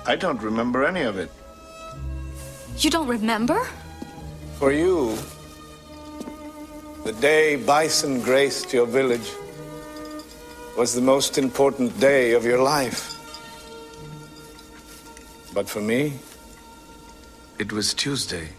I don't remember any of it. You don't remember? For you, the day bison graced your village was the most important day of your life. But for me, it was Tuesday.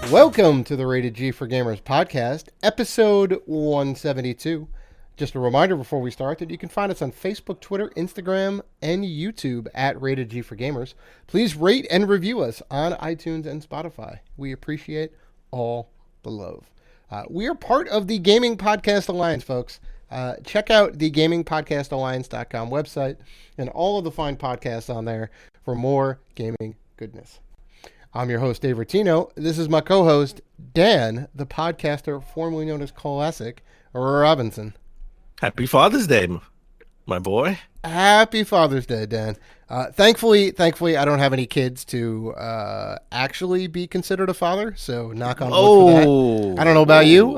Welcome to the Rated G for Gamers podcast, episode 172. Just a reminder before we start that you can find us on Facebook, Twitter, Instagram, and YouTube at Rated G for Gamers. Please rate and review us on iTunes and Spotify. We appreciate all the love. We are part of the Gaming Podcast Alliance, folks. Check out the gamingpodcastalliance.com website and all of the fine podcasts on there for more gaming goodness. I'm your host, Dave Rotino. This is my co-host, Dan, the podcaster formerly known as Classic Robinson. Happy Father's Day, my boy. Happy Father's Day, Dan. Thankfully, I don't have any kids to actually be considered a father. So knock on wood for that. I don't know about you.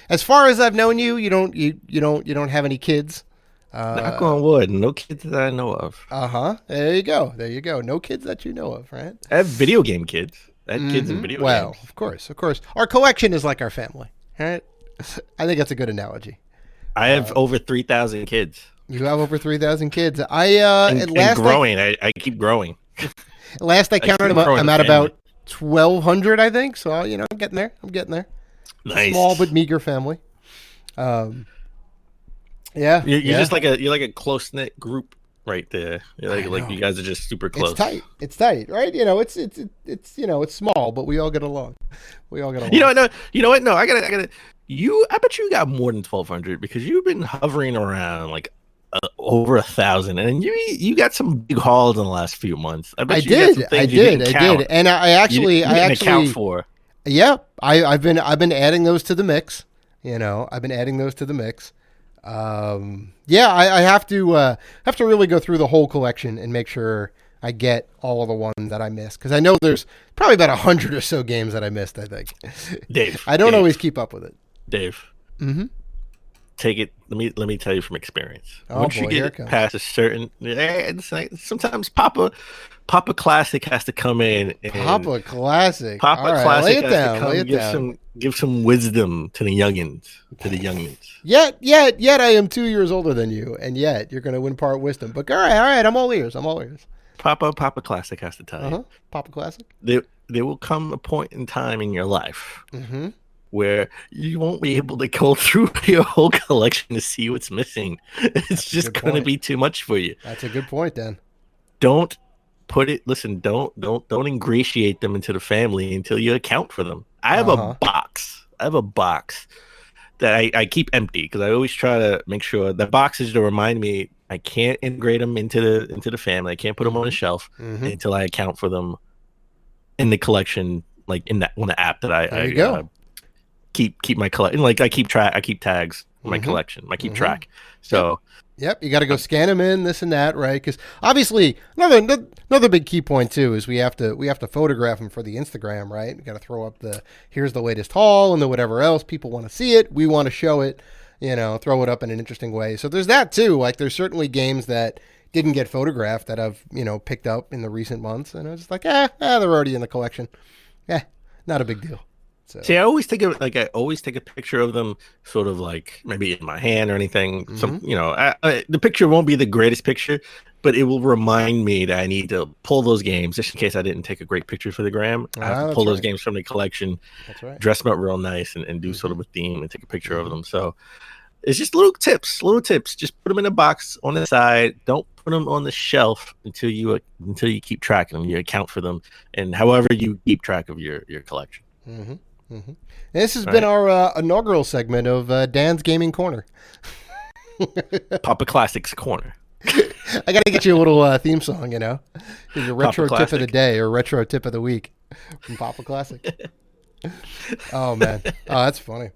As far as I've known you, you don't have any kids. Knock on wood. No kids that I know of. There you go. No kids that you know of, right? I have video game kids. I have kids in video games. Well, of course. Our collection is like our family, right? I think that's a good analogy. I have over 3,000 kids. You have over 3,000 kids. And growing. I keep growing. Last I counted, I'm at about 1,200, I think. So, I'm getting there. Nice. Small but meager family. Yeah, you're just like a close knit group right there. Like you guys are just super close. It's tight, right? It's small, but we all get along. You know what? No, I gotta. I bet you got more than 1,200 because you've been hovering around like over 1,000, and you got some big hauls in the last few months. I did, and I actually account for. Yep, I've been adding those to the mix. I have to really go through the whole collection and make sure I get all of the ones that I missed, because I know there's probably about 100 or so games that I missed. I think, Dave, I don't always keep up with it. Dave, take it. Let me tell you from experience. Once you get past a certain, sometimes Papa Classic has to come in. Papa Classic Classic has to come give some wisdom to the youngins. Yet I am 2 years older than you, and yet you're going to impart wisdom. But all right, I'm all ears. Papa Classic has to tell you. Papa Classic. There will come a point in time in your life where you won't be able to go through your whole collection to see what's missing. It's just going to be too much for you. That's a good point, Dan. Don't ingratiate them into the family until you account for them. I have a box that I keep empty because I always try to make sure the box is to remind me I can't integrate them into the family. I can't put them on a shelf until I account for them in the collection, like on the app that I keep my collection. Like I keep tags in my collection. I keep track. So. Yep, you got to go scan them in, this and that, right? Because obviously, another big key point too is we have to photograph them for the Instagram, right? We got to throw up here's the latest haul and the whatever else. People want to see it, we want to show it, throw it up in an interesting way. So there's that too. Like there's certainly games that didn't get photographed that I've picked up in the recent months, and I was just like, they're already in the collection. Not a big deal. So. See, I always take a picture of them, sort of like maybe in my hand or anything. The picture won't be the greatest picture, but it will remind me that I need to pull those games just in case I didn't take a great picture for the gram. I have to pull those games from the collection, dress them up real nice, and do sort of a theme and take a picture of them. So it's just little tips. Just put them in a box on the side. Don't put them on the shelf until you keep track of them. You account for them, and however you keep track of your collection. This has been our inaugural segment of Dan's Gaming Corner. Papa Classic's Corner. I got to get you a little theme song, your retro Papa tip of the day or retro tip of the week from Papa Classic. Oh man, oh that's funny.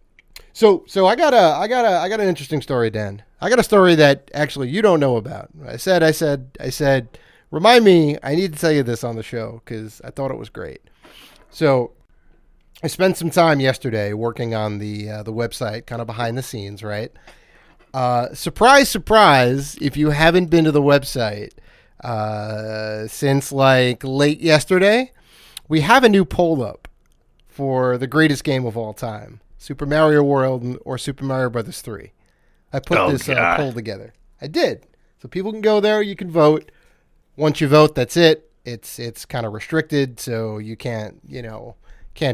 So I got an interesting story, Dan. I got a story that actually you don't know about. I said, remind me. I need to tell you this on the show because I thought it was great. So I spent some time yesterday working on the website, kind of behind the scenes, right? Surprise, surprise! If you haven't been to the website since like late yesterday, we have a new poll up for the greatest game of all time. Super Mario World or Super Mario Brothers 3. I put this poll together. I did. So people can go there. You can vote. Once you vote, that's it. It's kind of restricted, so you can't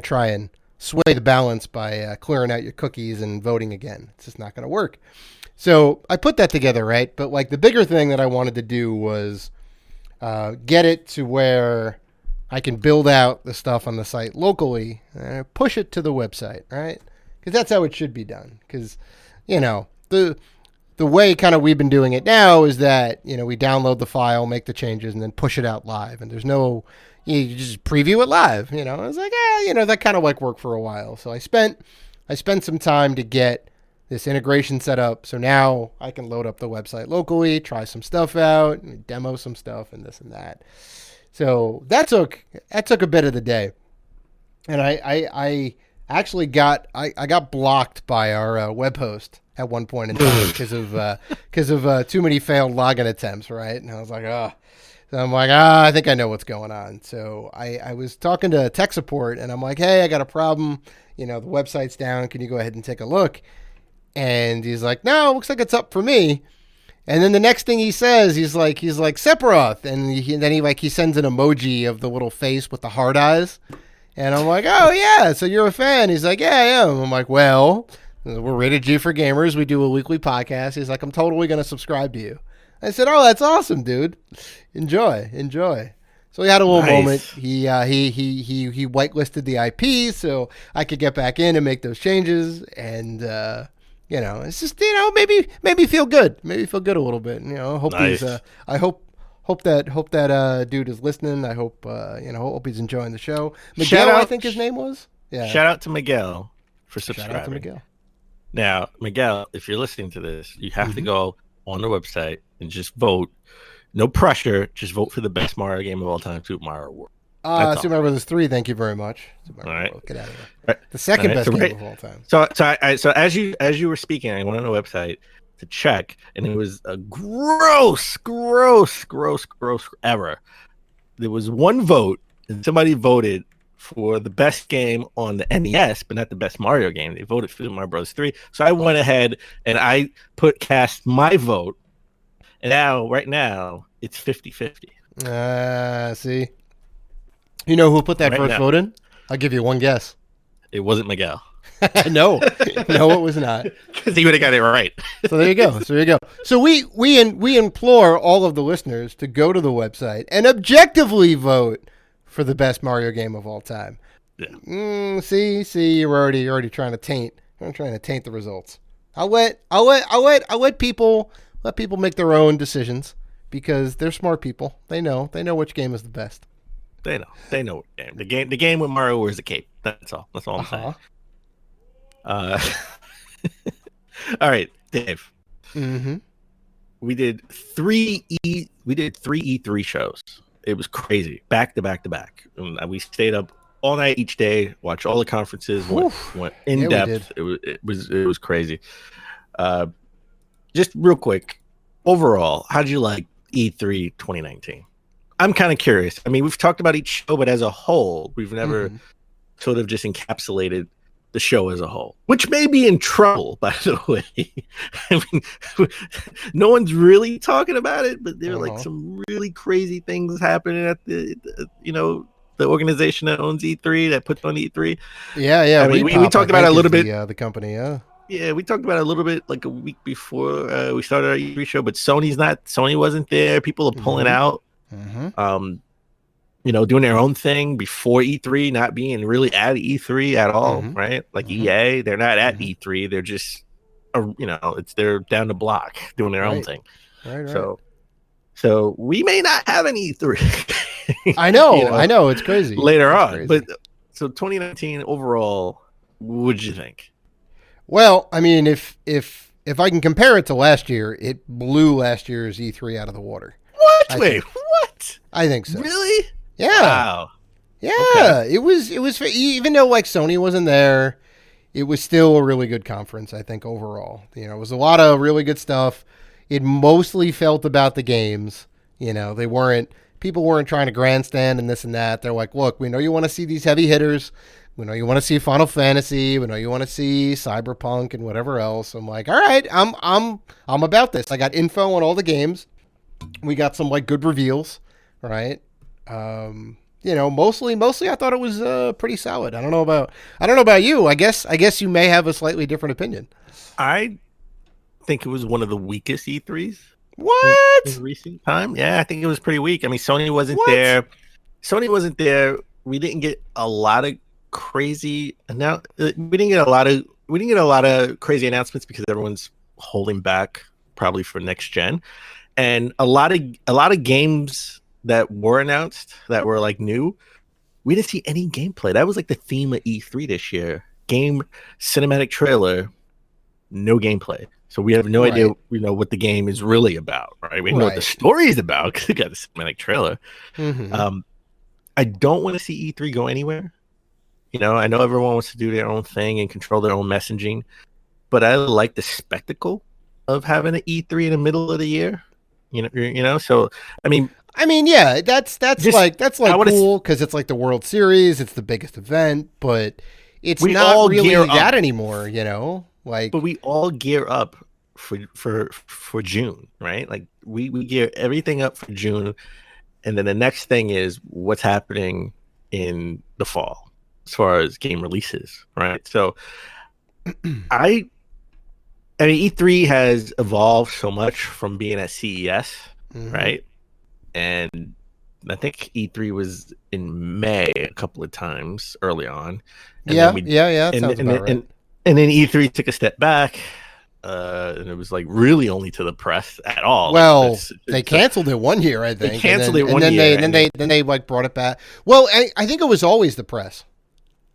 try and sway the balance by clearing out your cookies and voting again. It's just not going to work. So I put that together, right? But like the bigger thing that I wanted to do was get it to where I can build out the stuff on the site locally and push it to the website, right? Because that's how it should be done. Because, the way kind of we've been doing it now is that, we download the file, make the changes, and then push it out live. And there's no, you just preview it live, I was like, that kind of like worked for a while. So I spent some time to get this integration set up. So now I can load up the website locally, try some stuff out, and demo some stuff and this and that. So that took a bit of the day. And I actually got blocked by our web host at one point in time because of too many failed login attempts, right? And I was like, so I'm like, I think I know what's going on. So I was talking to tech support, and I'm like, hey, I got a problem. The website's down. Can you go ahead and take a look? And he's like, no, looks like it's up for me. And then the next thing he says, he's like Sephiroth, and then he sends an emoji of the little face with the hard eyes. And I'm like, oh, yeah, so you're a fan. He's like, yeah, I am. I'm like, well, we're Rated G for Gamers. We do a weekly podcast. He's like, I'm totally going to subscribe to you. I said, oh, that's awesome, dude. Enjoy. So we had a little moment. He whitelisted the IP so I could get back in and make those changes. And, it's just, maybe feel good. Maybe feel good a little bit. Hope nice. Hope that dude is listening. I hope hope he's enjoying the show. Miguel, I think his name was. Yeah. Shout out to Miguel for subscribing. Shout out to Miguel. Now, Miguel, if you're listening to this, you have to go on the website and just vote. No pressure. Just vote for the best Mario game of all time, Super Mario World. Super Mario Brothers 3. Thank you very much. All right, World, get out of there. Right. The second best game of all time. So as you were speaking, I went on the website to check, and it was a gross error. There was one vote, and somebody voted for the best game on the NES, but not the best Mario game. They voted for Mario Bros. 3. So I went ahead and I cast my vote, and right now, it's 50-50. See? You know who put that first vote in? I'll give you one guess. It wasn't Miguel. No, it was not. Because he would have got it right. So there you go. So we implore all of the listeners to go to the website and objectively vote for the best Mario game of all time. Yeah. See, you're already trying to taint. I'm trying to taint the results. I'll let people make their own decisions because they're smart people. They know which game is the best. They know what game. The game with Mario wears a cape. That's all I'm saying. All right, Dave. Mm-hmm. We did three E3 shows. It was crazy, back to back to back. And we stayed up all night each day, watched all the conferences, went in depth. It was crazy. Just real quick, overall, how did you like E3 2019? I'm kind of curious. I mean, we've talked about each show, but as a whole, we've never sort of just encapsulated the show as a whole, which may be in trouble, by the way. I mean, no one's really talking about it, but there are like some really crazy things happening at the organization that owns E3, that puts on E3. Yeah. I mean, we talked about it a little bit. The company, yeah. Yeah, we talked about it a little bit like a week before we started our E3 show, but Sony wasn't there. People are pulling out. Doing their own thing before E3, not being really at E3 at all, right? Like EA, they're not at E3. They're just, they're down the block doing their own thing. Right. So we may not have an E3. I know, I know, it's crazy. Later it's on, crazy. but so 2019 overall, what did you think? Well, I mean, if I can compare it to last year, it blew last year's E3 out of the water. What? Wait, what? I think so. Really? Yeah. Wow. Yeah, Okay. it was even though like Sony wasn't there, it was still a really good conference, I think overall. It was a lot of really good stuff. It mostly felt about the games. People weren't trying to grandstand and this and that. They're like, "Look, we know you want to see these heavy hitters. We know you want to see Final Fantasy. We know you want to see Cyberpunk and whatever else." I'm like, "All right, I'm about this." I got info on all the games. We got some like good reveals, right? Mostly I thought it was pretty solid. I don't know about you. I guess you may have a slightly different opinion. I think it was one of the weakest E3s. What? In recent time? Yeah, I think it was pretty weak. I mean, Sony wasn't there. We didn't get a lot of crazy we didn't get a lot of crazy announcements because everyone's holding back probably for next gen. And a lot of games that were announced that were like new, we didn't see any gameplay. That was like the theme of E3 this year. Game cinematic trailer, no gameplay. So we have no idea, what the game is really about, right? We know what the story is about because we got the cinematic trailer. Mm-hmm. I don't want to see E3 go anywhere. I know everyone wants to do their own thing and control their own messaging, but I like the spectacle of having an E3 in the middle of the year. So I mean, yeah, that's cool because it's like the World Series. It's the biggest event, but it's not really that anymore. But we all gear up for June, right? Like we gear everything up for June, and then the next thing is what's happening in the fall as far as game releases, right? So I mean, E3 has evolved so much from being at CES, right? And I think E3 was in May a couple of times early on. And that sounds about right. And then E3 took a step back, and it was like really only to the press at all. Well, they canceled it one year, I think. They canceled it one year, and then they like brought it back. Well, I think it was always the press.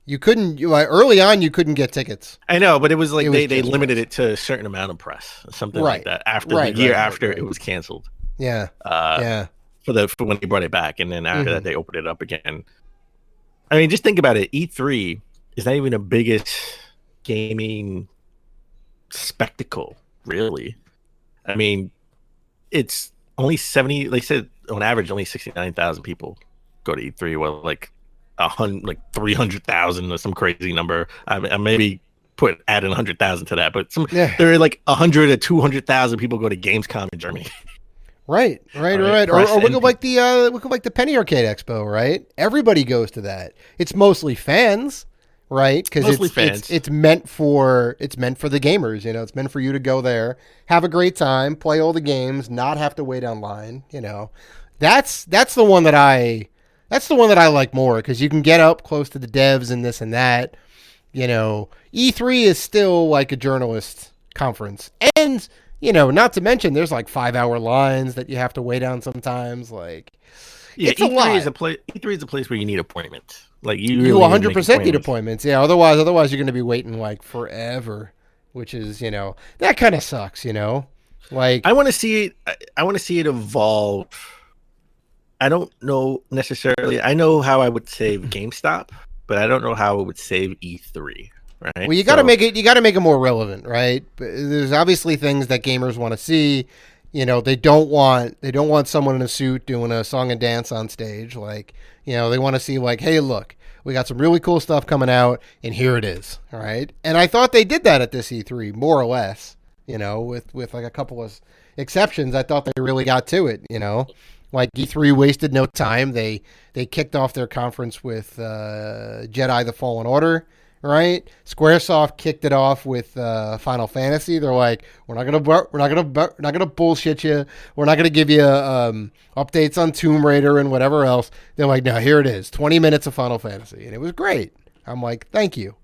You couldn't early on. You couldn't get tickets. I know, but it was like they limited it to a certain amount of press, something like that. After the year after it was canceled. Yeah. For when they brought it back, and then after that they opened it up again. I mean, just think about it. E3 is not even the biggest gaming spectacle, really. I mean, it's only 70. They said on average, only 69,000 people go to E3. Well, like 300,000 or some crazy number. I maybe add 100,000 to that, but there are like 100 to 200,000 people go to Gamescom in Germany. Right. Or look at like the Penny Arcade Expo, right? Everybody goes to that. It's mostly fans, right? Because it's meant for the gamers. It's meant for you to go there, have a great time, play all the games, not have to wait online. That's the one that I like more because you can get up close to the devs and this and that. E3 is still like a journalist conference, and not to mention there's like 5-hour lines that you have to wait on sometimes. Like, it's E3 a lot. E3 is a place where you need appointments. Like you 100% need appointments. Yeah, otherwise you're going to be waiting like forever, which is that kind of sucks. Like I want to see it evolve. I don't know necessarily. I know how I would save GameStop, but I don't know how it would save E3. Right? Well, you got to make it more relevant, right? There's obviously things that gamers want to see. They don't want someone in a suit doing a song and dance on stage. Like, they want to see like, hey, look, we got some really cool stuff coming out, and here it is. All right, and I thought they did that at this E3 more or less. With like a couple of exceptions, I thought they really got to it. Like E3 wasted no time. They kicked off their conference with Jedi: The Fallen Order, right? Squaresoft kicked it off with Final Fantasy. They're like, we're not gonna bullshit you. We're not gonna give you updates on Tomb Raider and whatever else. They're like, no, here it is, 20 minutes of Final Fantasy, and it was great. I'm like, thank you.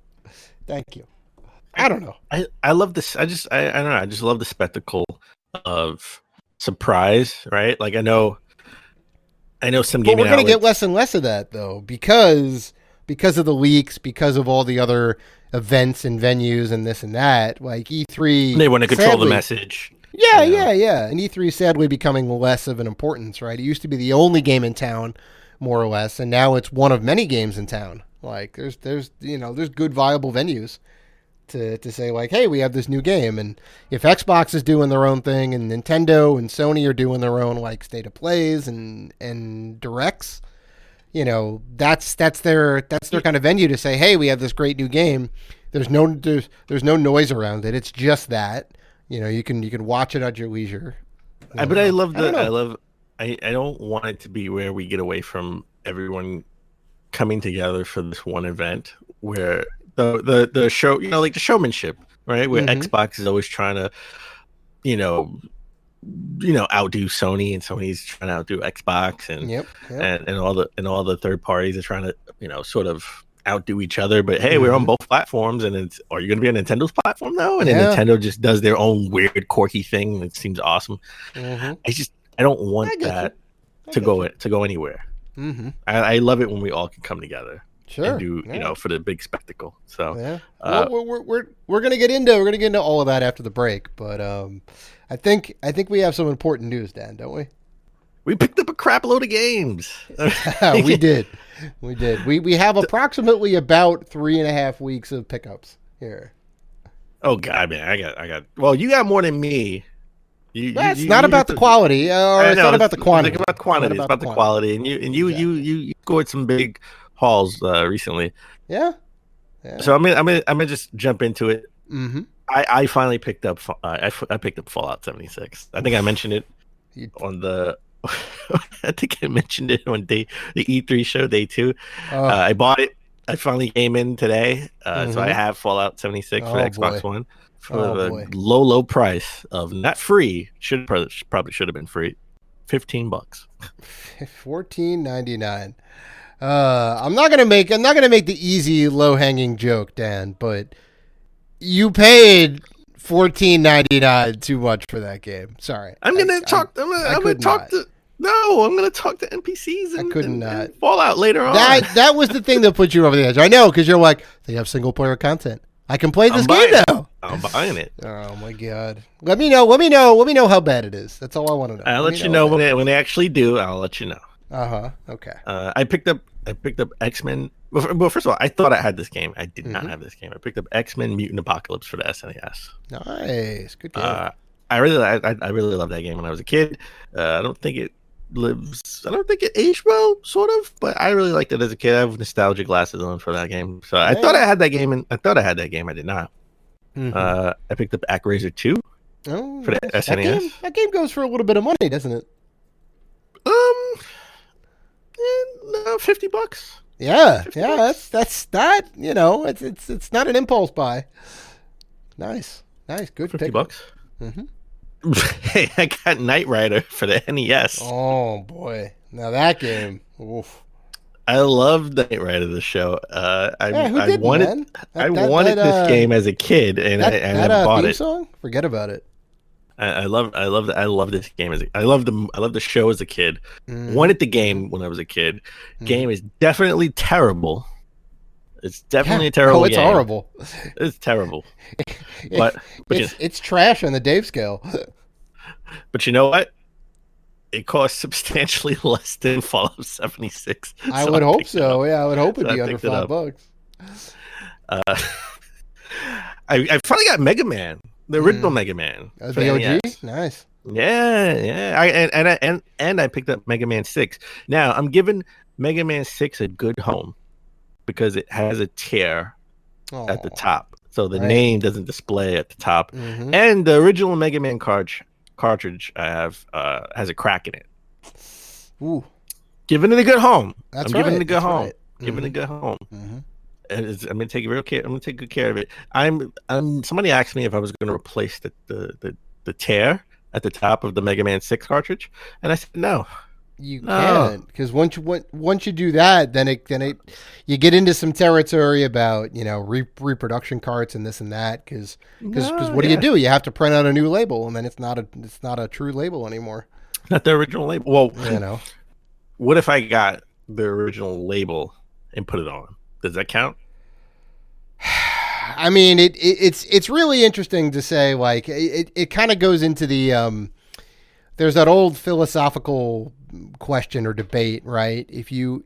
I don't know. I love this. I don't know. I just love the spectacle of surprise, right? Like I know some But gaming we're going to get outlets. less and less of that, though, because of the leaks, because of all the other events and venues and this and that. Like E3, They want to control the sadly, message. Yeah, you know. yeah. And E3 is sadly becoming less of an importance, right? It used to be the only game in town, more or less, and now it's one of many games in town. Like there's good viable venues to say like, hey, we have this new game, and if Xbox is doing their own thing, and Nintendo and Sony are doing their own like state of plays and directs, that's their kind of venue to say, hey, we have this great new game. There's no noise around it. It's just that. You can watch it at your leisure. But I don't want it to be where we get away from everyone coming together for this one event where the show, like the showmanship, right? Where Xbox is always trying to, outdo Sony, and Sony's trying to outdo Xbox, and and all the third parties are trying to, sort of outdo each other. But hey, we're on both platforms, and are you going to be on Nintendo's platform though? And then Nintendo just does their own weird, quirky thing that seems awesome. I don't want that to go anywhere. I love it when we all can come together. And do for the big spectacle. So we're gonna get into all of that after the break, but I think we have some important news, Dan, don't we? We picked up a crap load of games. We did. We have approximately about 3.5 weeks of pickups here. Oh God, man, I got. Well, you got more than me. It's not about the quality, or it's not about the quantity. It's about quantity. It's about the quality, and you scored some big hauls recently. Yeah. So I'm gonna just jump into it. I finally picked up. I picked up Fallout 76. I think I mentioned it on the. I think I mentioned it on the E3 show, day 2. I bought it. I finally came in today, so I have Fallout 76 for the Xbox One for the low price of not free. Probably should have been free. $15. $14.99. I'm not gonna make the easy low hanging joke, Dan, but you paid $14.99 too much for that game. Sorry. I'm gonna talk to NPCs and Fallout later on. That was the thing that put you over the edge. I know, because you're like, they have single player content. I can play this game now. I'm buying it. Oh my God. Let me know how bad it is. That's all I want to know. I'll let you know when they actually do. I'll let you know. Okay. I picked up X-Men. Well, first of all, I thought I had this game. I did not have this game. I picked up X-Men Mutant Apocalypse for the SNES. Nice. Good game. I really loved that game when I was a kid. I don't think it aged well, sort of, but I really liked it as a kid. I have nostalgia glasses on for that game. So I thought I had that game, and I did not. I picked up ActRaiser 2 for the SNES. That game goes for a little bit of money, doesn't it? No, $50. Yeah, that's not, it's not an impulse buy. Nice, good. $50. Hey, I got Knight Rider for the NES. Oh boy, now that game. Oof. I loved Knight Rider the show. I wanted this game as a kid, and I bought it. Song? Forget about it. I love this game I love the show as a kid. Wanted the game when I was a kid. Game is definitely terrible. It's definitely a terrible game. It's horrible. It's terrible. But it's trash on the Dave scale. But you know what? It costs substantially less than Fallout 76. I would hope so. Yeah, I would hope it'd be under $5. I finally got Mega Man. The original Mega Man. The OG? Nice. Yeah. I picked up Mega Man 6. Now, I'm giving Mega Man 6 a good home because it has a tear at the top. So the name doesn't display at the top. And the original Mega Man cartridge I have has a crack in it. Ooh. Giving it a good home. I'm giving it a good home. Right. Giving it a good home. And I'm gonna take real care. I'm gonna take good care of it. Somebody asked me if I was gonna replace the tear at the top of the Mega Man 6 cartridge, and I said no. You can't, because once you do that, then you get into some territory about reproduction carts and this and that. Because what do? You have to print out a new label, and then it's not a true label anymore. Not the original label. Well, what if I got the original label and put it on? Does that count? I mean, it's really interesting to say. Like, it kind of goes into the there's that old philosophical question or debate, right? If you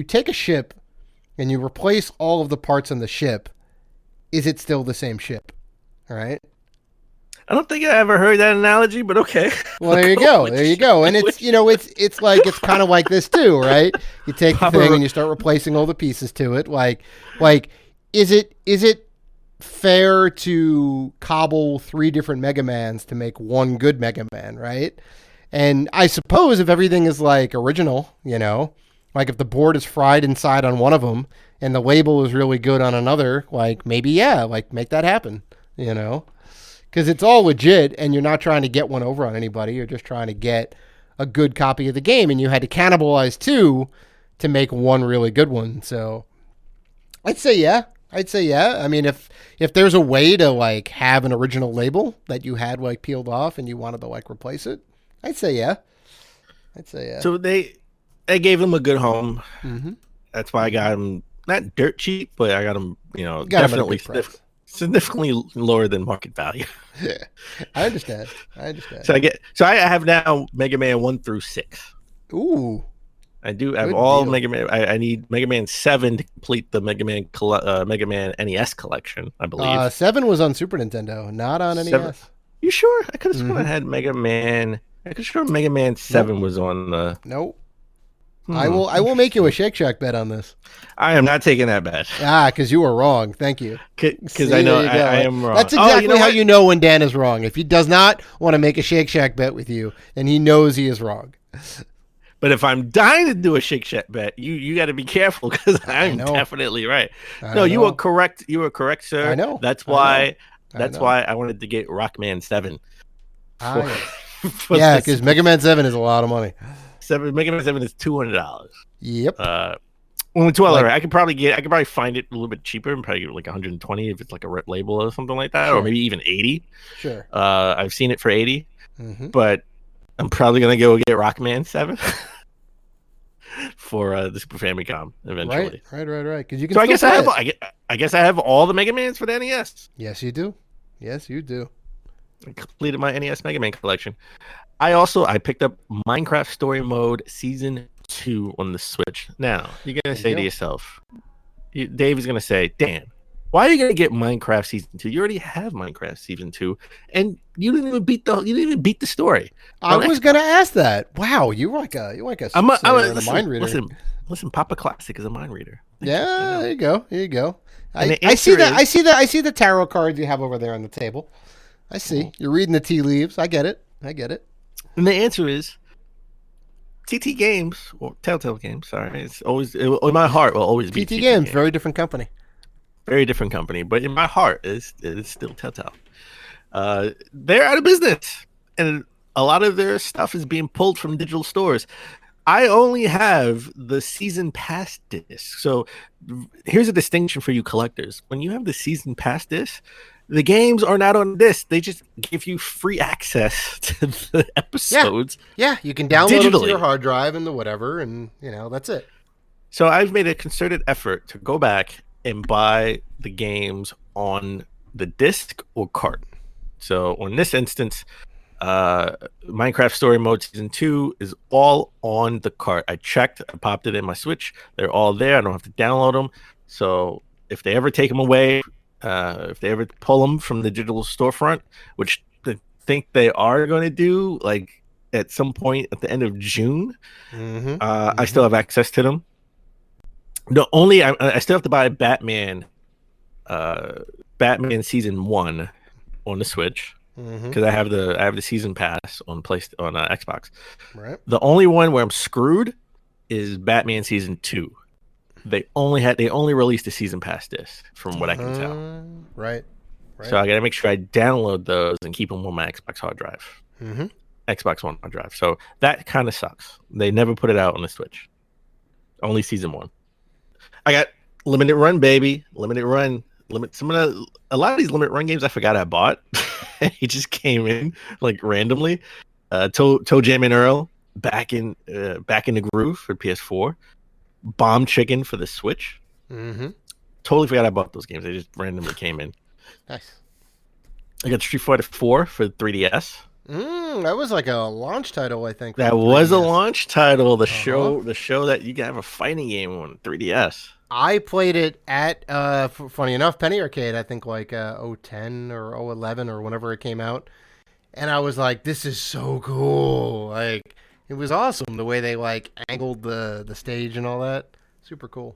take a ship and you replace all of the parts on the ship, is it still the same ship? All right. I don't think I ever heard that analogy, but okay. Well, there you go. There you go. And it's it's kind of like this too, right? You take the thing and you start replacing all the pieces to it. Like is it fair to cobble 3 different Mega Mans to make one good Mega Man, right? And I suppose if everything is like original, like if the board is fried inside on one of them and the label is really good on another, like maybe, like make that happen, because it's all legit and you're not trying to get one over on anybody. You're just trying to get a good copy of the game, and you had to cannibalize 2 to make one really good one. So I'd say yeah. I mean, if there's a way to like have an original label that you had like peeled off and you wanted to like replace it, I'd say yeah. So they gave him a good home. Mm-hmm. That's why I got him not dirt cheap, but I got him, definitely significantly lower than market value. Yeah, I understand. So I have now Mega Man 1 through 6. Ooh. I do have Good all deal. Mega Man. I need Mega Man 7 to complete the Mega Man NES collection, I believe. 7 was on Super Nintendo, not on NES. 7. You sure? I could have sworn I had Mega Man. I could sure Mega Man 7 was on the. Nope. I will make you a Shake Shack bet on this. I am not taking that bet. Because you were wrong. Thank you. Because I know I am wrong. That's exactly how you know when Dan is wrong. If he does not want to make a Shake Shack bet with you, then he knows he is wrong. But if I'm dying to do a Shake Shack bet, you got to be careful, because I'm definitely right. No, you were correct. You were correct, sir. I know. That's why. That's why I wanted to get Rockman 7. Yeah, because Mega Man 7 is a lot of money. Mega Man 7 is $200. Yep. I could probably find it a little bit cheaper and probably get like 120 if it's like a rip label or something like that, or maybe even 80. Sure. I've seen it for 80, but I'm probably gonna go get Rockman 7 for the Super Famicom eventually. Right. Because you can. So I guess I have all the Mega Mans for the NES. Yes, you do. I completed my NES Mega Man collection. I picked up Minecraft Story Mode Season 2 on the Switch. Now, you're going to say to yourself, Dave is going to say, Dan, why are you going to get Minecraft Season 2? You already have Minecraft Season 2, and you didn't even beat the story. I was going to ask that. Wow, you're like a mind reader. Listen, Papa Classic is a mind reader. Yeah, there you go. I see the tarot cards you have over there on the table. I see. You're reading the tea leaves. I get it. And the answer is TT Games, or Telltale Games. Sorry, it's always in my heart will always be TT Games. Very different company. Very different company, but in my heart it is still Telltale. They're out of business, and a lot of their stuff is being pulled from digital stores. I only have the season pass disc. So here's a distinction for you collectors: when you have the season pass disc, the games are not on disc. They just give you free access to the episodes. Yeah, you can download them to your hard drive and the whatever, and that's it. So I've made a concerted effort to go back and buy the games on the disc or cart. So in this instance, Minecraft Story Mode Season 2 is all on the cart. I checked, I popped it in my Switch. They're all there. I don't have to download them. So if they ever take them away, if they ever pull them from the digital storefront, which I think they are going to do, like at some point at the end of June, I still have access to them. I still have to buy Batman Season 1 on the Switch, because I have the season pass on Xbox. Right. The only one where I'm screwed is Batman Season 2. They only released the season pass disc, from what I can tell. Right. So I got to make sure I download those and keep them on my Xbox hard drive. Xbox One hard drive. So that kind of sucks. They never put it out on the Switch. Only season 1. I got limited run, baby. Limited run. A lot of these limited run games I forgot I bought. It just came in like randomly. Toe Jam and Earl back in the groove for PS4. Bomb Chicken for the Switch. Mm-hmm. Totally forgot I bought those games. They just randomly came in. Nice. I got Street Fighter 4 for 3DS. That was like a launch title, I think. That was a launch title. The show that you can have a fighting game on 3DS. I played it at, funny enough, Penny Arcade, I think like 010 or 011 or whenever it came out. And I was like, this is so cool. Like, it was awesome the way they like angled the stage and all that. Super cool.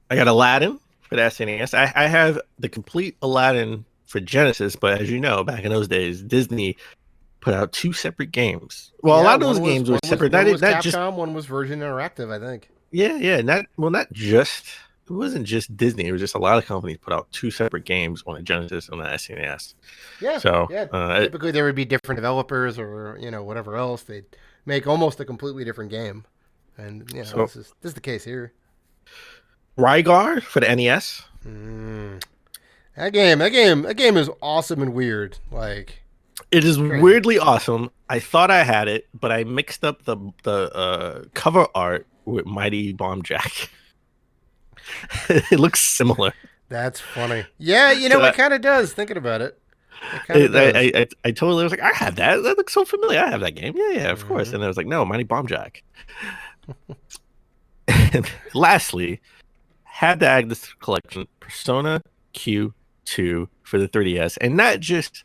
I got Aladdin for the SNES. I have the complete Aladdin for Genesis, but as you know, back in those days, Disney put out 2 separate games. Well, a lot of those games were separate. One was Capcom, one was Virgin Interactive, I think. Yeah. Not just. It wasn't just Disney. It was just a lot of companies put out 2 separate games on the Genesis and the SNES. Yeah. So typically there would be different developers or whatever else. They'd make almost a completely different game, and this is the case here. Rygar for the NES. That game is awesome and weird. Like, it is crazy. Weirdly awesome. I thought I had it, but I mixed up the cover art with Mighty Bomb Jack. It looks similar. That's funny. Yeah, it kind of does. Thinking about it, I totally was like, I had that. That looks so familiar. I have that game. Yeah, of course. And I was like, no, Mighty Bomb Jack. And lastly, had to add this collection, Persona Q2 for the 3DS, and not just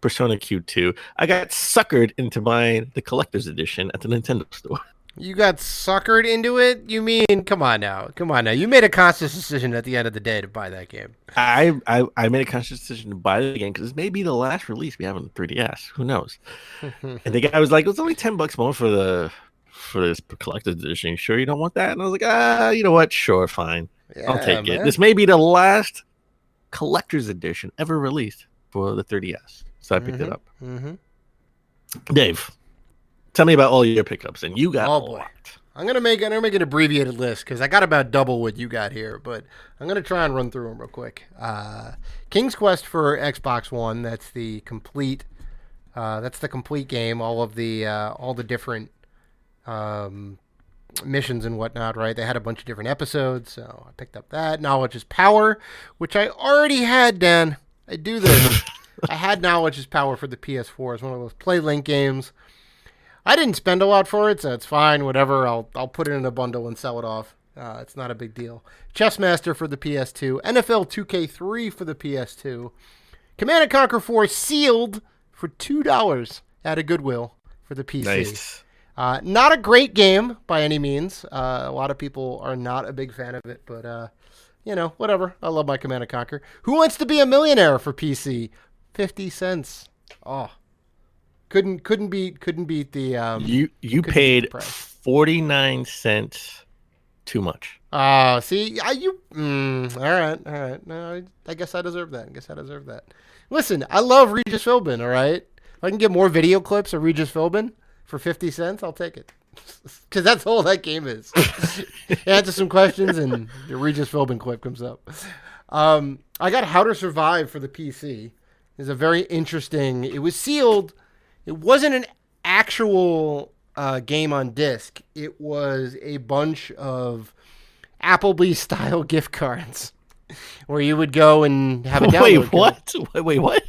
Persona Q2. I got suckered into buying the collector's edition at the Nintendo store. You got suckered into it? You mean, come on now. You made a conscious decision at the end of the day to buy that game. I made a conscious decision to buy the game because this may be the last release we have on the 3DS. Who knows? And the guy was like, it's only $10 more for this collector's edition. You sure you don't want that? And I was like, you know what? Sure, fine. I'll take it. This may be the last collector's edition ever released for the 3DS. So I picked it up. Dave, tell me about all your pickups, and you got a lot. I'm gonna make an abbreviated list because I got about double what you got here, but I'm gonna try and run through them real quick. King's Quest for Xbox One. That's the complete game. All the different missions and whatnot. Right? They had a bunch of different episodes, so I picked up that. Knowledge is Power, which I already had. Dan, I do this. I had Knowledge is Power for the PS4. It's one of those PlayLink games. I didn't spend a lot for it, so it's fine. Whatever. I'll put it in a bundle and sell it off. It's not a big deal. Chessmaster for the PS2. NFL 2K3 for the PS2. Command & Conquer 4 sealed for $2 at a Goodwill for the PC. Nice. Not a great game by any means. A lot of people are not a big fan of it, but whatever. I love my Command & Conquer. Who Wants to Be a Millionaire for PC? 50 cents. Oh. Couldn't beat the you paid 49 cents too much. See, all right. No, I guess I deserve that. Listen, I love Regis Philbin, all right? If I can get more video clips of Regis Philbin for 50 cents, I'll take it. Because that's all that game is. Answer some questions and the Regis Philbin clip comes up. I got How to Survive for the PC. It's a very interesting, it was sealed. It wasn't an actual game on disc. It was a bunch of Applebee's-style gift cards where you would go and have a download. Wait, what?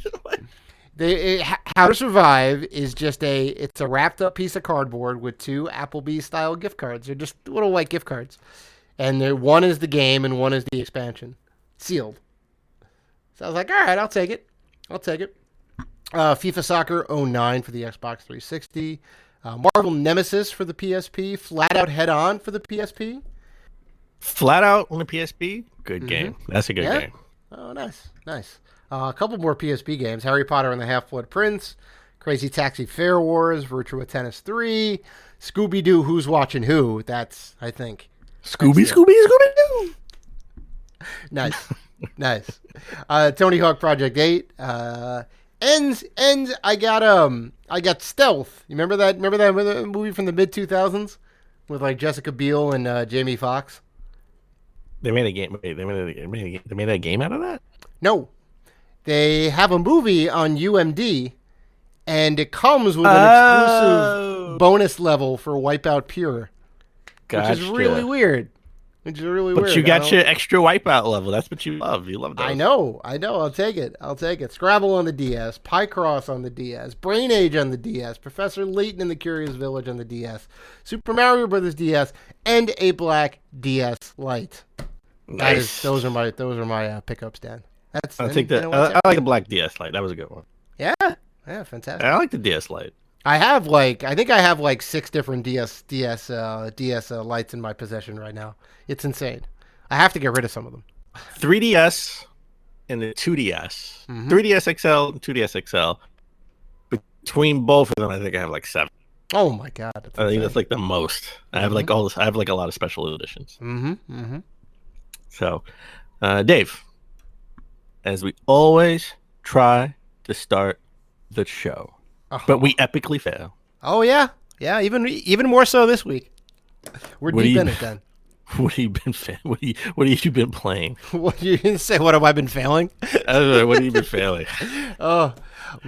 How to Survive is it's a wrapped-up piece of cardboard with 2 Applebee's-style gift cards. They're just little white gift cards. And one is the game and one is the expansion. Sealed. So I was like, all right, I'll take it. FIFA Soccer 09 for the Xbox 360. Marvel Nemesis for the PSP. Flat Out Head On for the PSP. Flat Out on the PSP? Good game. That's a good game. Oh, nice. A couple more PSP games. Harry Potter and the Half-Blood Prince. Crazy Taxi Fair Wars. Virtua Tennis 3. Scooby-Doo Who's Watching Who. That's, I think. Scooby-Doo! Nice. Tony Hawk Project 8. And I got Stealth. You remember that movie from the mid 2000s with like Jessica Biel and Jamie Foxx? They made a game. Wait, they made a game out of that? No. They have a movie on UMD, and it comes with an exclusive bonus level for Wipeout Pure, Gotcha. which is really weird. But you got your extra Wipeout level. That's what you love. You love those. I know. I'll take it. Scrabble on the DS, Picross on the DS, Brain Age on the DS, Professor Layton in the Curious Village on the DS, Super Mario Brothers DS, and a black DS Lite. Nice. Those are my pickups, Dan. I'll take that. I like the black DS Lite. That was a good one. Yeah, fantastic. I like the DS Lite. I think I have like 6 different DS lights in my possession right now. It's insane. I have to get rid of some of them. 3DS and the 2DS. 3DS XL and 2DS XL. Between both of them, I think I have like 7. Oh my god! I think that's like the most. I have like all this. I have like a lot of special editions. So, Dave, as we always try to start the show, but we epically fail. Oh yeah. Even more so this week. We're deep in it then. What have you been? What have you been playing? What you didn't say? What have I been failing? I don't know, what have you been failing?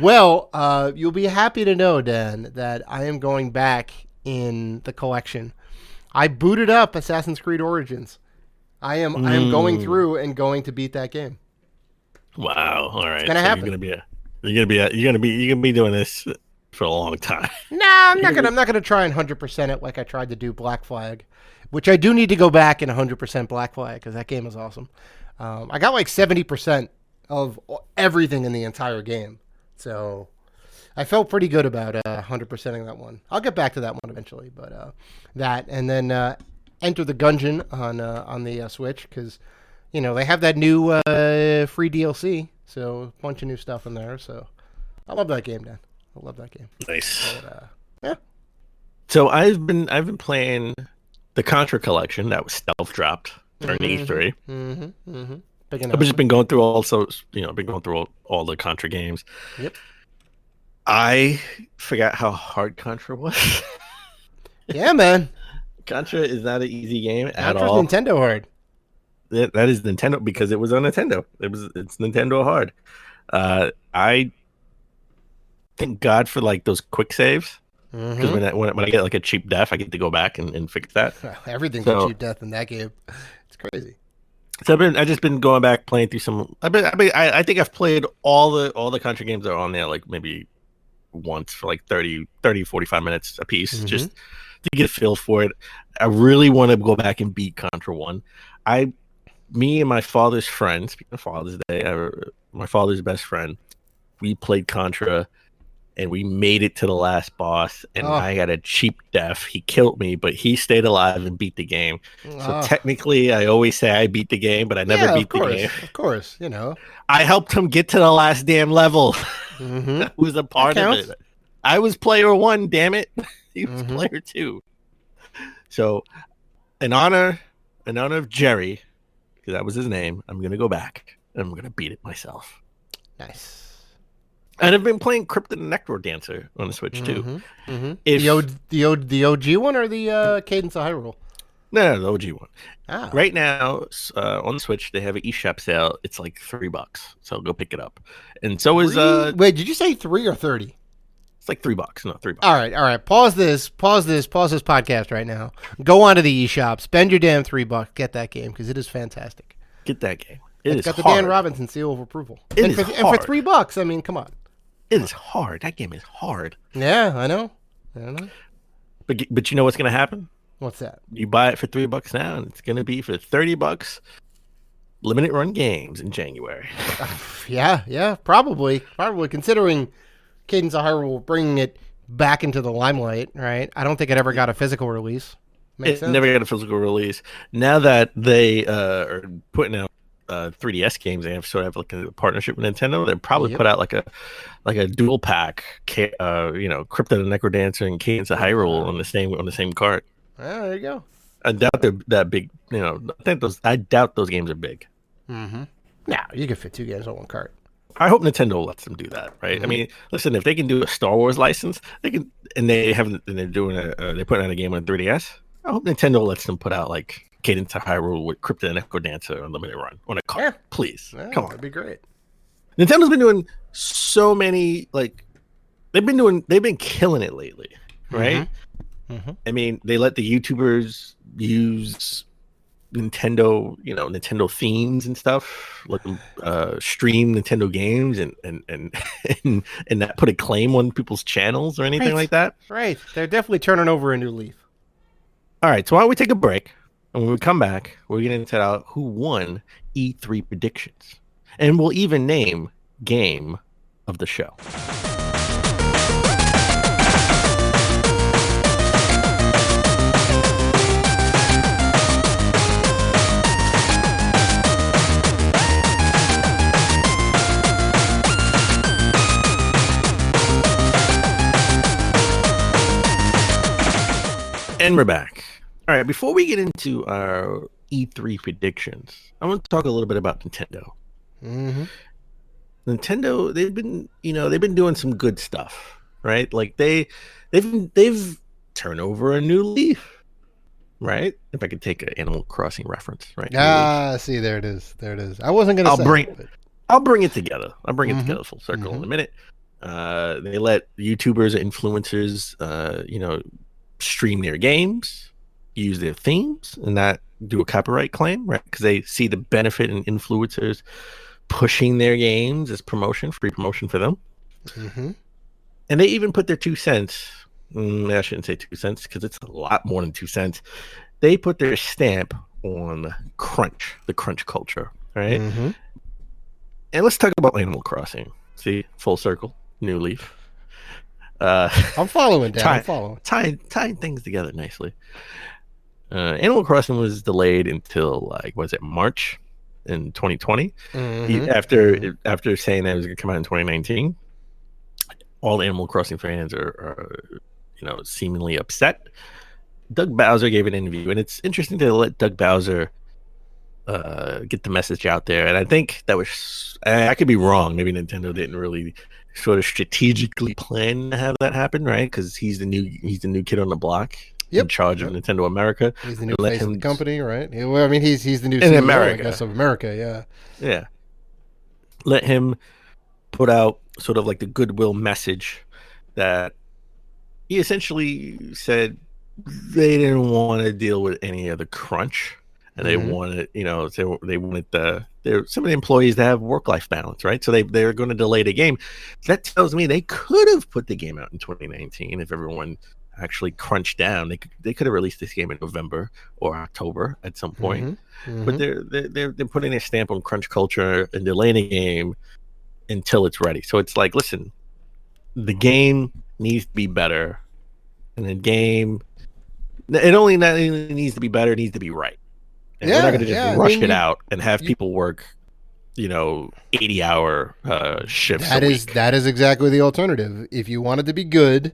Well, you'll be happy to know, Dan, that I am going back in the collection. I booted up Assassin's Creed Origins. I am going through and going to beat that game. Wow! All right, it's gonna happen. You're gonna be doing this for a long time. Nah, I'm not gonna try and 100% it like I tried to do Black Flag, which I do need to go back and 100% Black Flag because that game is awesome. I got like 70% of everything in the entire game, so I felt pretty good about 100%ing that one. I'll get back to that one eventually, but that and then Enter the Gungeon on the Switch because they have that new free DLC, so a bunch of new stuff in there. So I love that game, Dan. I love that game. Nice. But, yeah. So I've been playing the Contra collection that was stealth dropped during E3. I've just been going through all the Contra games. Yep. I forgot how hard Contra was. Yeah, man. Contra is not an easy game at Contra's all. Nintendo hard. That is Nintendo because it was on Nintendo. It's Nintendo hard. I thank God for like those quick saves because when I get like a cheap def, I get to go back and fix that. Everything's a cheap def in that game. It's crazy. So I've just been going back playing through some. I think I've played all the Contra games that are on there like maybe once for like 30 45 minutes a piece just to get a feel for it. I really want to go back and beat Contra 1. Me and my father's friend, speaking of Father's Day, my father's best friend, we played Contra and we made it to the last boss and I got a cheap def. He killed me, but he stayed alive and beat the game. So technically I always say I beat the game, but I never beat the game. Of course, I helped him get to the last damn level. I was a part of it. I was player 1, damn it. He was player 2. So in honor of Jerry, because that was his name, I'm going to go back and I'm going to beat it myself. Nice. And I've been playing Crypt of the Necro Dancer on the Switch too. The OG one or the Cadence of Hyrule? No, the OG one. Right now on the Switch they have an eShop sale. It's like $3, so go pick it up. And so is wait, did you say 3 or 30? It's like $3. No, $3. All right. Pause this podcast right now. Go onto the eShop. Spend your damn $3. Get that game because it is fantastic. Get that game. It's got the Dan Robinson seal of approval. And for $3, I mean, come on. It is hard. That game is hard. Yeah, I know. But you know what's gonna happen? What's that? You buy it for $3 now, and it's gonna be for $30. Limited run games in January. Yeah, probably. Considering Cadence of Hyrule bringing it back into the limelight, right? I don't think it ever got a physical release. Makes sense. Never got a physical release. Now that they are putting out 3DS games, they have sort of like a partnership with Nintendo. They'll probably put out like a dual pack, Crypt of the Necro Dancer and Cadence of Hyrule on the same cart. There you go. I doubt they're that big. I doubt those games are big. No, you can fit 2 games on one cart. I hope Nintendo lets them do that, right? I mean, listen, if they can do a Star Wars license, they can, and they're doing they're putting out a game on 3DS. I hope Nintendo lets them put out like Cadence of Hyrule with Crypto and Echo Dancer Unlimited Run on a cart. Yeah. Please, Yeah, come on, that'd be great. Nintendo's been doing so many they've been killing it lately, right? I mean, they let the YouTubers use Nintendo, Nintendo themes and stuff, let them stream Nintendo games and not put a claim on people's channels or anything like that. Right. They're definitely turning over a new leaf. All right, so why don't we take a break? And when we come back, we're going to set out who won E3 predictions. And we'll even name game of the show. And we're back. All right, before we get into our E3 predictions, I want to talk a little bit about Nintendo. Nintendo, they've been doing some good stuff, right? Like they've turned over a new leaf, right? If I could take an Animal Crossing reference, right? See, there it is. I wasn't gonna I'll bring it together. I'll bring it together full circle in a minute. They let YouTubers, influencers, stream their games, use their themes, and not do a copyright claim, right? Because they see the benefit in influencers pushing their games as promotion, free promotion for them. And they even put their 2 cents. I shouldn't say 2 cents because it's a lot more than 2 cents. They put their stamp on crunch, the crunch culture, right? And let's talk about Animal Crossing. See, full circle, new leaf. I'm following, Dan. I'm following. Tying things together nicely. Animal Crossing was delayed until March in 2020. After saying that it was going to come out in 2019. All Animal Crossing fans are seemingly upset. Doug Bowser gave an interview, and it's interesting to let Doug Bowser get the message out there. And I think that was, I could be wrong. Maybe Nintendo didn't really sort of strategically plan to have that happen, right? Because he's the new kid on the block, in charge of Nintendo America. He's the new face of the company, right? Well, I mean, he's the new in CEO, America, I guess, of America. Yeah. Let him put out sort of like the goodwill message that he essentially said they didn't want to deal with any of the crunch. And they wanted, they wanted some of the employees to have work-life balance, right? So they're going to delay the game. That tells me they could have put the game out in 2019 if everyone actually crunched down. They could have released this game in November or October at some point. But they're putting a stamp on crunch culture and delaying the game until it's ready. So it's like, listen, the game needs to be better, and the game it only not only needs to be better, it needs to be right. And we're not going to just rush it out and have people work, 80-hour shifts. That is exactly the alternative. If you want it to be good,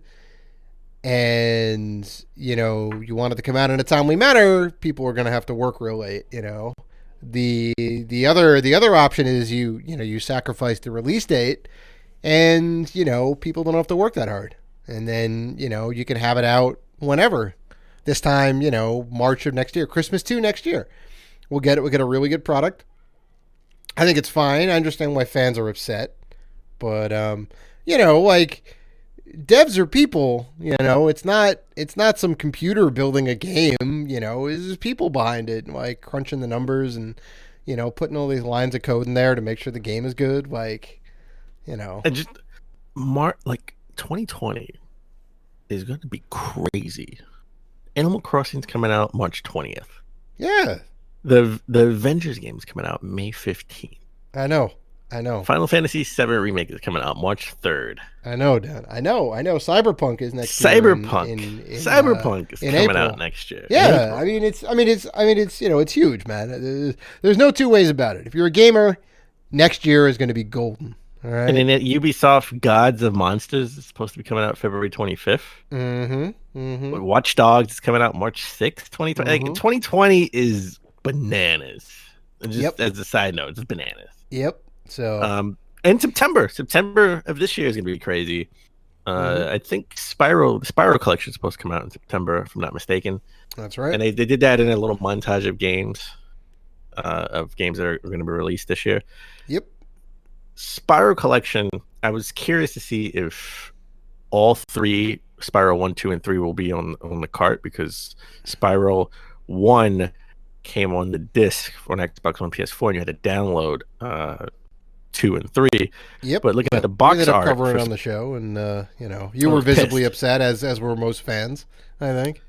and you want it to come out in a timely manner, people are going to have to work real late. The other option is you sacrifice the release date, and people don't have to work that hard, and then you can have it out whenever. This time, March of next year, Christmas 2 next year. We'll get a really good product. I think it's fine. I understand why fans are upset. But devs are people, it's not some computer building a game, there's people behind it, like crunching the numbers and, putting all these lines of code in there to make sure the game is good. And just 2020 is going to be crazy. Animal Crossing's coming out March 20th. Yeah. The Avengers game's coming out May 15th. I know. Final Fantasy VII Remake is coming out March 3rd. I know, Dan. I know. Cyberpunk is next year. Cyberpunk is coming April. Out next year. Yeah. I mean, it's huge, man. There's no two ways about it. If you're a gamer, next year is going to be golden. All right. And then Ubisoft Gods of Monsters is supposed to be coming out February 25th. But Watch Dogs is coming out March 6th, 2020. 2020 is bananas. Just as a side note, it's bananas. Yep. So And September of this year is gonna be crazy. I think the Spyro collection is supposed to come out in September, if I'm not mistaken. That's right. And they did that in a little montage of games that are going to be released this year. Yep. Spyro collection. I was curious to see if all three Spyro 1, 2, and 3 will be on the cart, because Spyro 1 came on the disc for an Xbox One, PS4, and you had to download 2 and 3. Yep. But looking at the box ended up art, covering it on the show, and you were visibly upset, as were most fans, I think.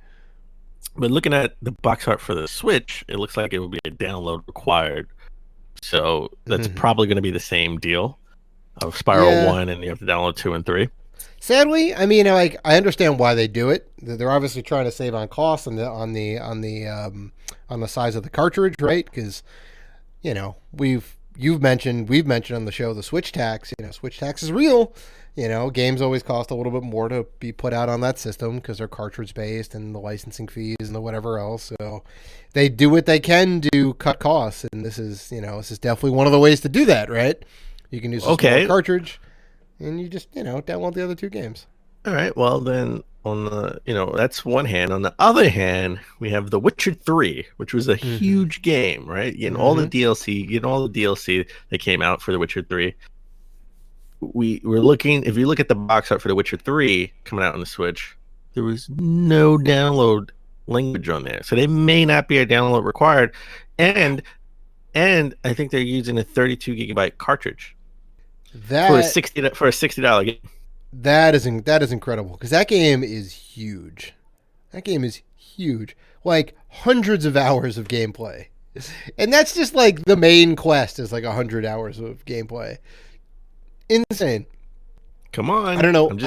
But looking at the box art for the Switch, it looks like it will be a download required. So that's probably going to be the same deal of Spyro 1, and you have to download 2 and 3. Sadly, I mean, I understand why they do it. They're obviously trying to save on costs on the size of the cartridge, right? Because we've mentioned on the show the Switch tax. Switch tax is real. Games always cost a little bit more to be put out on that system because they're cartridge based, and the licensing fees and the whatever else. So they do what they can to cut costs, and this is definitely one of the ways to do that, right? You can use a small cartridge, and you just download the other two games. All right. Well, then on the that's one hand. On the other hand, we have The Witcher 3, which was a huge game, right? Getting all the DLC that came out for The Witcher 3. We're looking. If you look at the box art for The Witcher 3 coming out on the Switch, there was no download language on there, so they may not be a download required. And I think they're using a 32 gigabyte cartridge for a $60 game. That is incredible, because that game is huge. Like hundreds of hours of gameplay, and that's just like the main quest is like 100 hours of gameplay. Insane. Come on. I don't know. I'm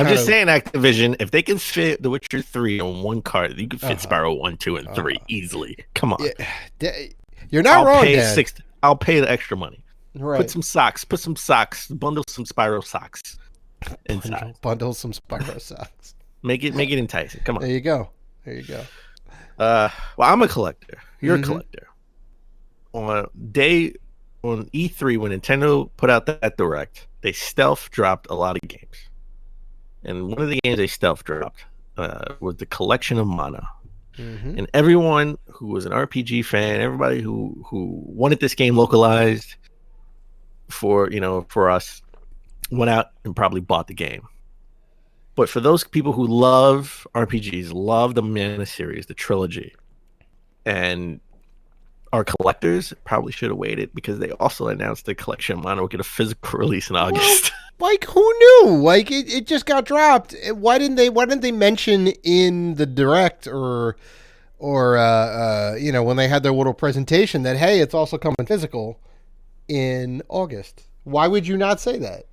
just saying, Activision, if they can fit The Witcher 3 on one card, you can fit Spyro 1, 2, and 3 easily. Come on. Yeah, you're not wrong, Dan. I'll pay the extra money. Right. Put some socks. Bundle some Spyro socks inside. Bundle some Spyro socks. Make it enticing. Come on. There you go. Well, I'm a collector. You're a collector. On E3, when Nintendo put out that Direct, they stealth dropped a lot of games. And one of the games they stealth dropped was the Collection of Mana. And everyone who was an RPG fan, everybody who wanted this game localized for us, went out and probably bought the game. But for those people who love RPGs, love the Mana series, the trilogy, and our collectors, probably should have waited, because they also announced the Collection of Mana will get a physical release in August. Well, like, who knew? Like, it just got dropped. Why didn't they mention in the Direct or when they had their little presentation that, hey, it's also coming physical in August? Why would you not say that?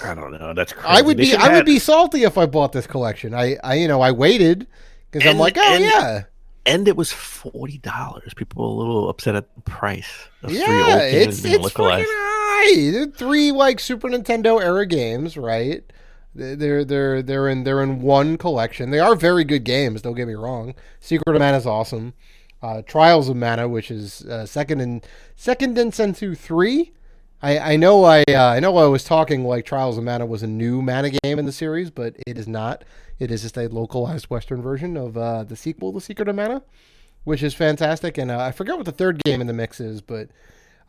I don't know. That's crazy. I would be salty if I bought this collection. I waited because I'm like, yeah. And it was $40. People were a little upset at the price of 3 old it's games being localized. freaking high. They're 3 like Super Nintendo era games, right? They're in one collection. They are very good games. Don't get me wrong. Secret of Mana is awesome. Trials of Mana, which is second in Sensu 3. I know I was talking like Trials of Mana was a new Mana game in the series, but it is not. It is just a localized Western version of the sequel, The Secret of Mana, which is fantastic. And I forget what the third game in the mix is, but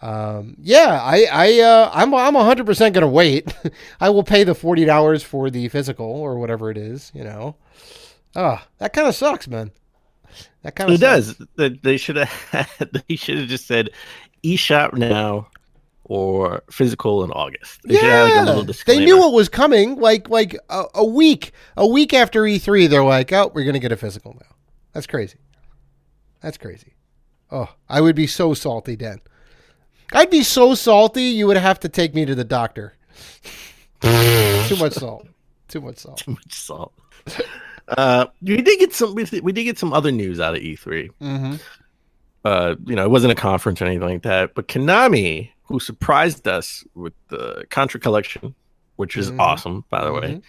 I'm 100% gonna wait. I will pay the $40 for the physical or whatever it is. That kind of sucks, man. That kind of does. They should have just said eShop now or physical in August. They should have like a little disclaimer. They knew it was coming. Like a week after E3, they're like, oh, we're gonna get a physical now. That's crazy. Oh, I would be so salty, Dan. I'd be so salty. You would have to take me to the doctor. Too much salt. We did get some other news out of E3. It wasn't a conference or anything like that, but Konami, who surprised us with the Contra collection, which is awesome, by the way.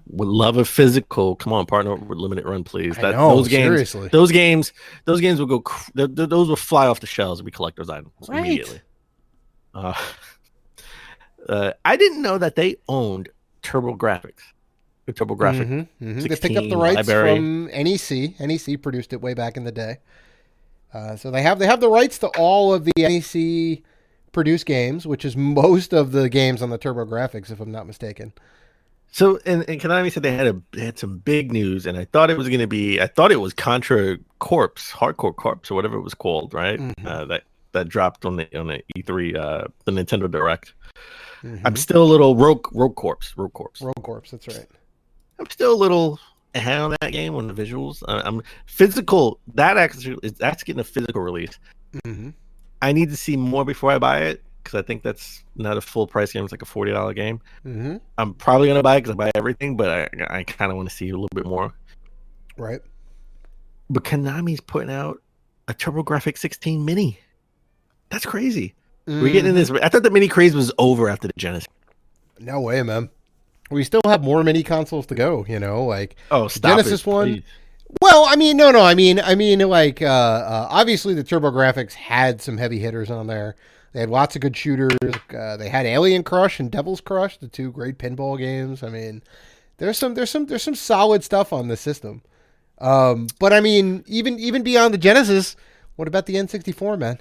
Would love a physical. Come on, partner with limited run, please. Seriously. Those games will go. Those will fly off the shelves and be collector's items immediately. I didn't know that they owned TurboGrafx. The TurboGrafx 16 They picked up the rights library. from NEC. NEC produced it way back in the day. So they have the rights to all of the NEC produced games, which is most of the games on the TurboGrafx, if I'm not mistaken. So and Konami said they had some big news, and I thought it was Contra Corps, Hardcore Corps, or whatever it was called, right? That dropped on the E3, the Nintendo Direct. I'm still a little Rogue Corps. Rogue Corps, that's right. I'm still a little ahead on that game on the visuals. I'm physical. That's getting a physical release. I need to see more before I buy it, because I think that's not a full price game. It's like a $40 game. I'm probably gonna buy it because I buy everything, but I kind of want to see a little bit more. Right. But Konami's putting out a TurboGrafx 16 Mini. That's crazy. We're getting in this. I thought the mini craze was over after the Genesis. No way, man. We still have more mini consoles to go. Like Genesis one. Please. Well, I mean, no. I mean, like obviously the TurboGrafx had some heavy hitters on there. They had lots of good shooters. They had Alien Crush and Devil's Crush, the two great pinball games. I mean, there's some solid stuff on this system. But I mean, even beyond the Genesis, what about the N64, man?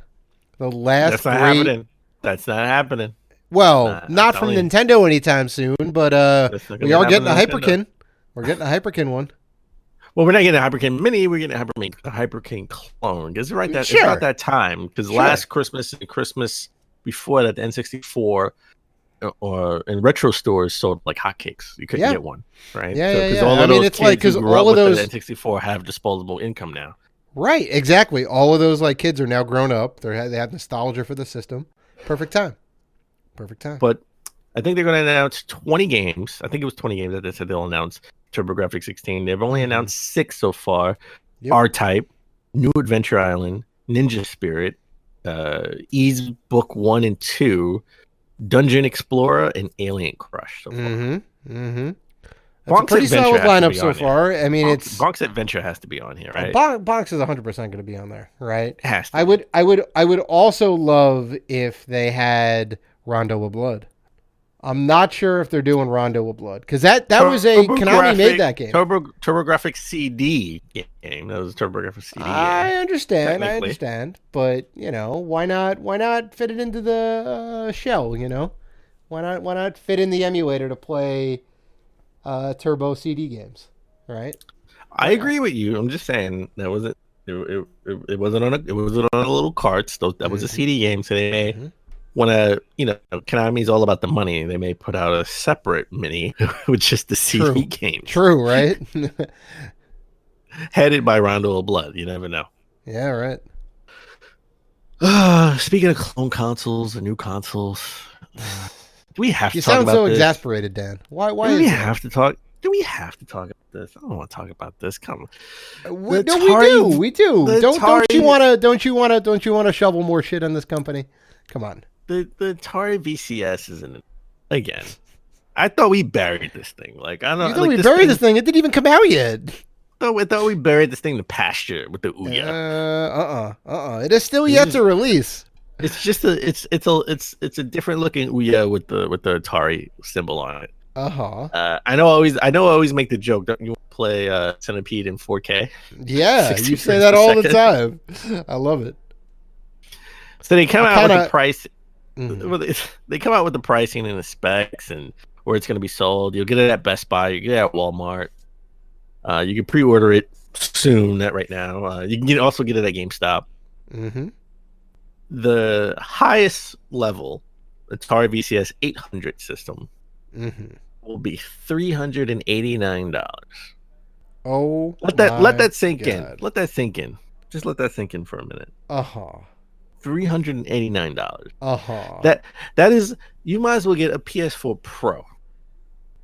The last That's not happening. That's not happening. Well, not from Nintendo anytime soon, but we are getting a Hyperkin. We're getting a Hyperkin one. Well, we're not getting a Hyperkin Mini. We're getting a Hyperkin clone. It's about that time. Because last Christmas and Christmas before that, the N64 or in retro stores sold like hotcakes. You couldn't get one, right? Yeah. All of those it's like because all of those the N64 have disposable income now. Right, exactly. All of those like kids are now grown up. They have nostalgia for the system. Perfect time. But I think they're going to announce 20 games. I think it was 20 games that they said they'll announce TurboGrafx 16. They've only announced 6 so far. Yep. R-Type, New Adventure Island, Ninja Spirit, Ys Book 1 and 2, Dungeon Explorer, and Alien Crush so far. That's a pretty solid lineup so far. I mean, Bonk's Adventure has to be on here, right? Bonks is 100% going to be on there, right? It has to. I would also love if they had Rondo of Blood. I'm not sure if they're doing Rondo of Blood because that was a Konami made that game. TurboGrafx CD game. That was a TurboGrafx CD. I understand, but why not fit it into the shell? Why not fit in the emulator to play Turbo CD games, right? I agree with you. I'm just saying that wasn't. It wasn't on a little carts. That was a CD game, so they may want to. Konami's all about the money. They may put out a separate mini with just the CD game. True, right? Headed by Rondo of Blood. You never know. Yeah, right. Speaking of clone consoles and new consoles. Do we have to You talk sound about so this? exasperated, Dan. Why Do we have to talk? Do we have to talk about this? I don't want to talk about this. Come on. We do. Don't you want to shovel more shit on this company? Come on. The Atari VCS is in it again. I thought we buried this thing. Like I don't. You thought we buried this thing? It didn't even come out yet. I thought we buried this thing in the pasture with the Ouya. It is still yet to release. It's just it's a different looking Ouya with the Atari symbol on it. I know I always make the joke. Don't you play Centipede in 4K? Yeah, you say that all the time. I love it. So they come out with the price. They come out with the pricing and the specs and where it's going to be sold. You'll get it at Best Buy. You get it at Walmart. You can pre-order it soon. Not right now. You can also get it at GameStop. The highest level Atari VCS 800 system will be $389. Oh, let that sink in. Let that sink in. Just let that sink in for a minute. $389. That is, you might as well get a PS4 Pro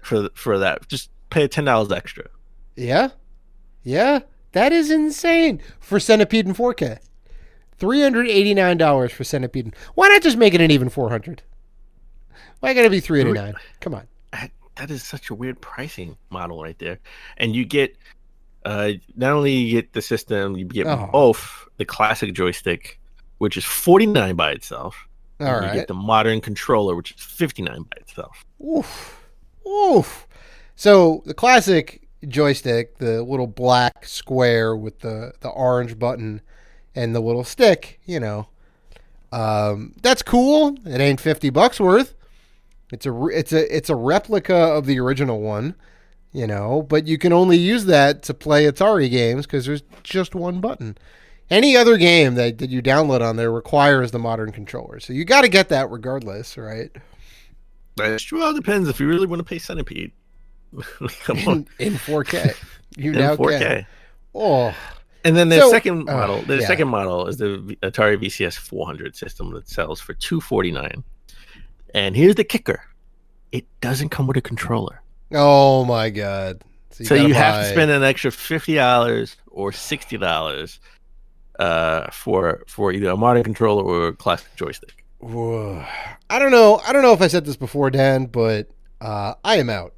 for that. Just pay $10 extra. Yeah, that is insane for Centipede in 4K. $389 for Centipede. Why not just make it an even 400? Why gotta be $389? Come on. That is such a weird pricing model right there. And you get not only you get the system, you get both the classic joystick, which is $49 by itself, All and right. you get the modern controller, which is 59 by itself. Oof. Oof. So the classic joystick, the little black square with the orange button and the little stick, that's cool. It ain't $50 worth. It's a replica of the original one, but you can only use that to play Atari games because there's just one button. Any other game that you download on there requires the modern controller, so you got to get that regardless, right? That's true. Well, it depends if you really want to play Centipede. Come on. In 4K, you In now 4K. can. Oh, and then the second model. The yeah. second model is the Atari VCS 400 system that sells for $249. And here's the kicker: it doesn't come with a controller. Oh my God! So you have to spend an extra $50 or $60 for either a modern controller or a classic joystick. Whoa. I don't know if I said this before, Dan, but I am out.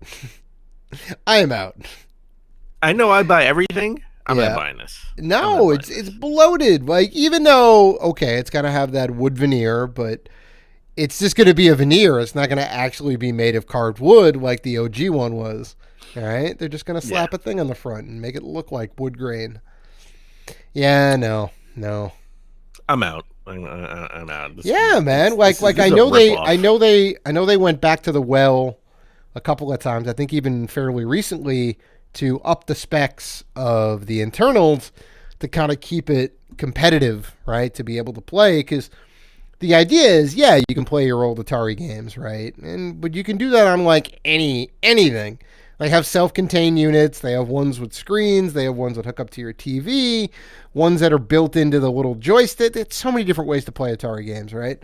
I am out. I know I buy everything. I'm not buying this. No, it's bloated. Like, even though, okay, it's got to have that wood veneer, but it's just going to be a veneer. It's not going to actually be made of carved wood like the OG one was. All right? They're just going to slap a thing on the front and make it look like wood grain. Yeah, no. I'm out. I'm out. Man. Like I know they went back to the well a couple of times. I think even fairly recently to up the specs of the internals to kind of keep it competitive, right? To be able to play, because the idea is, you can play your old Atari games, right? But you can do that on like anything. They have self-contained units. They have ones with screens. They have ones that hook up to your TV. Ones that are built into the little joystick. It's so many different ways to play Atari games, right?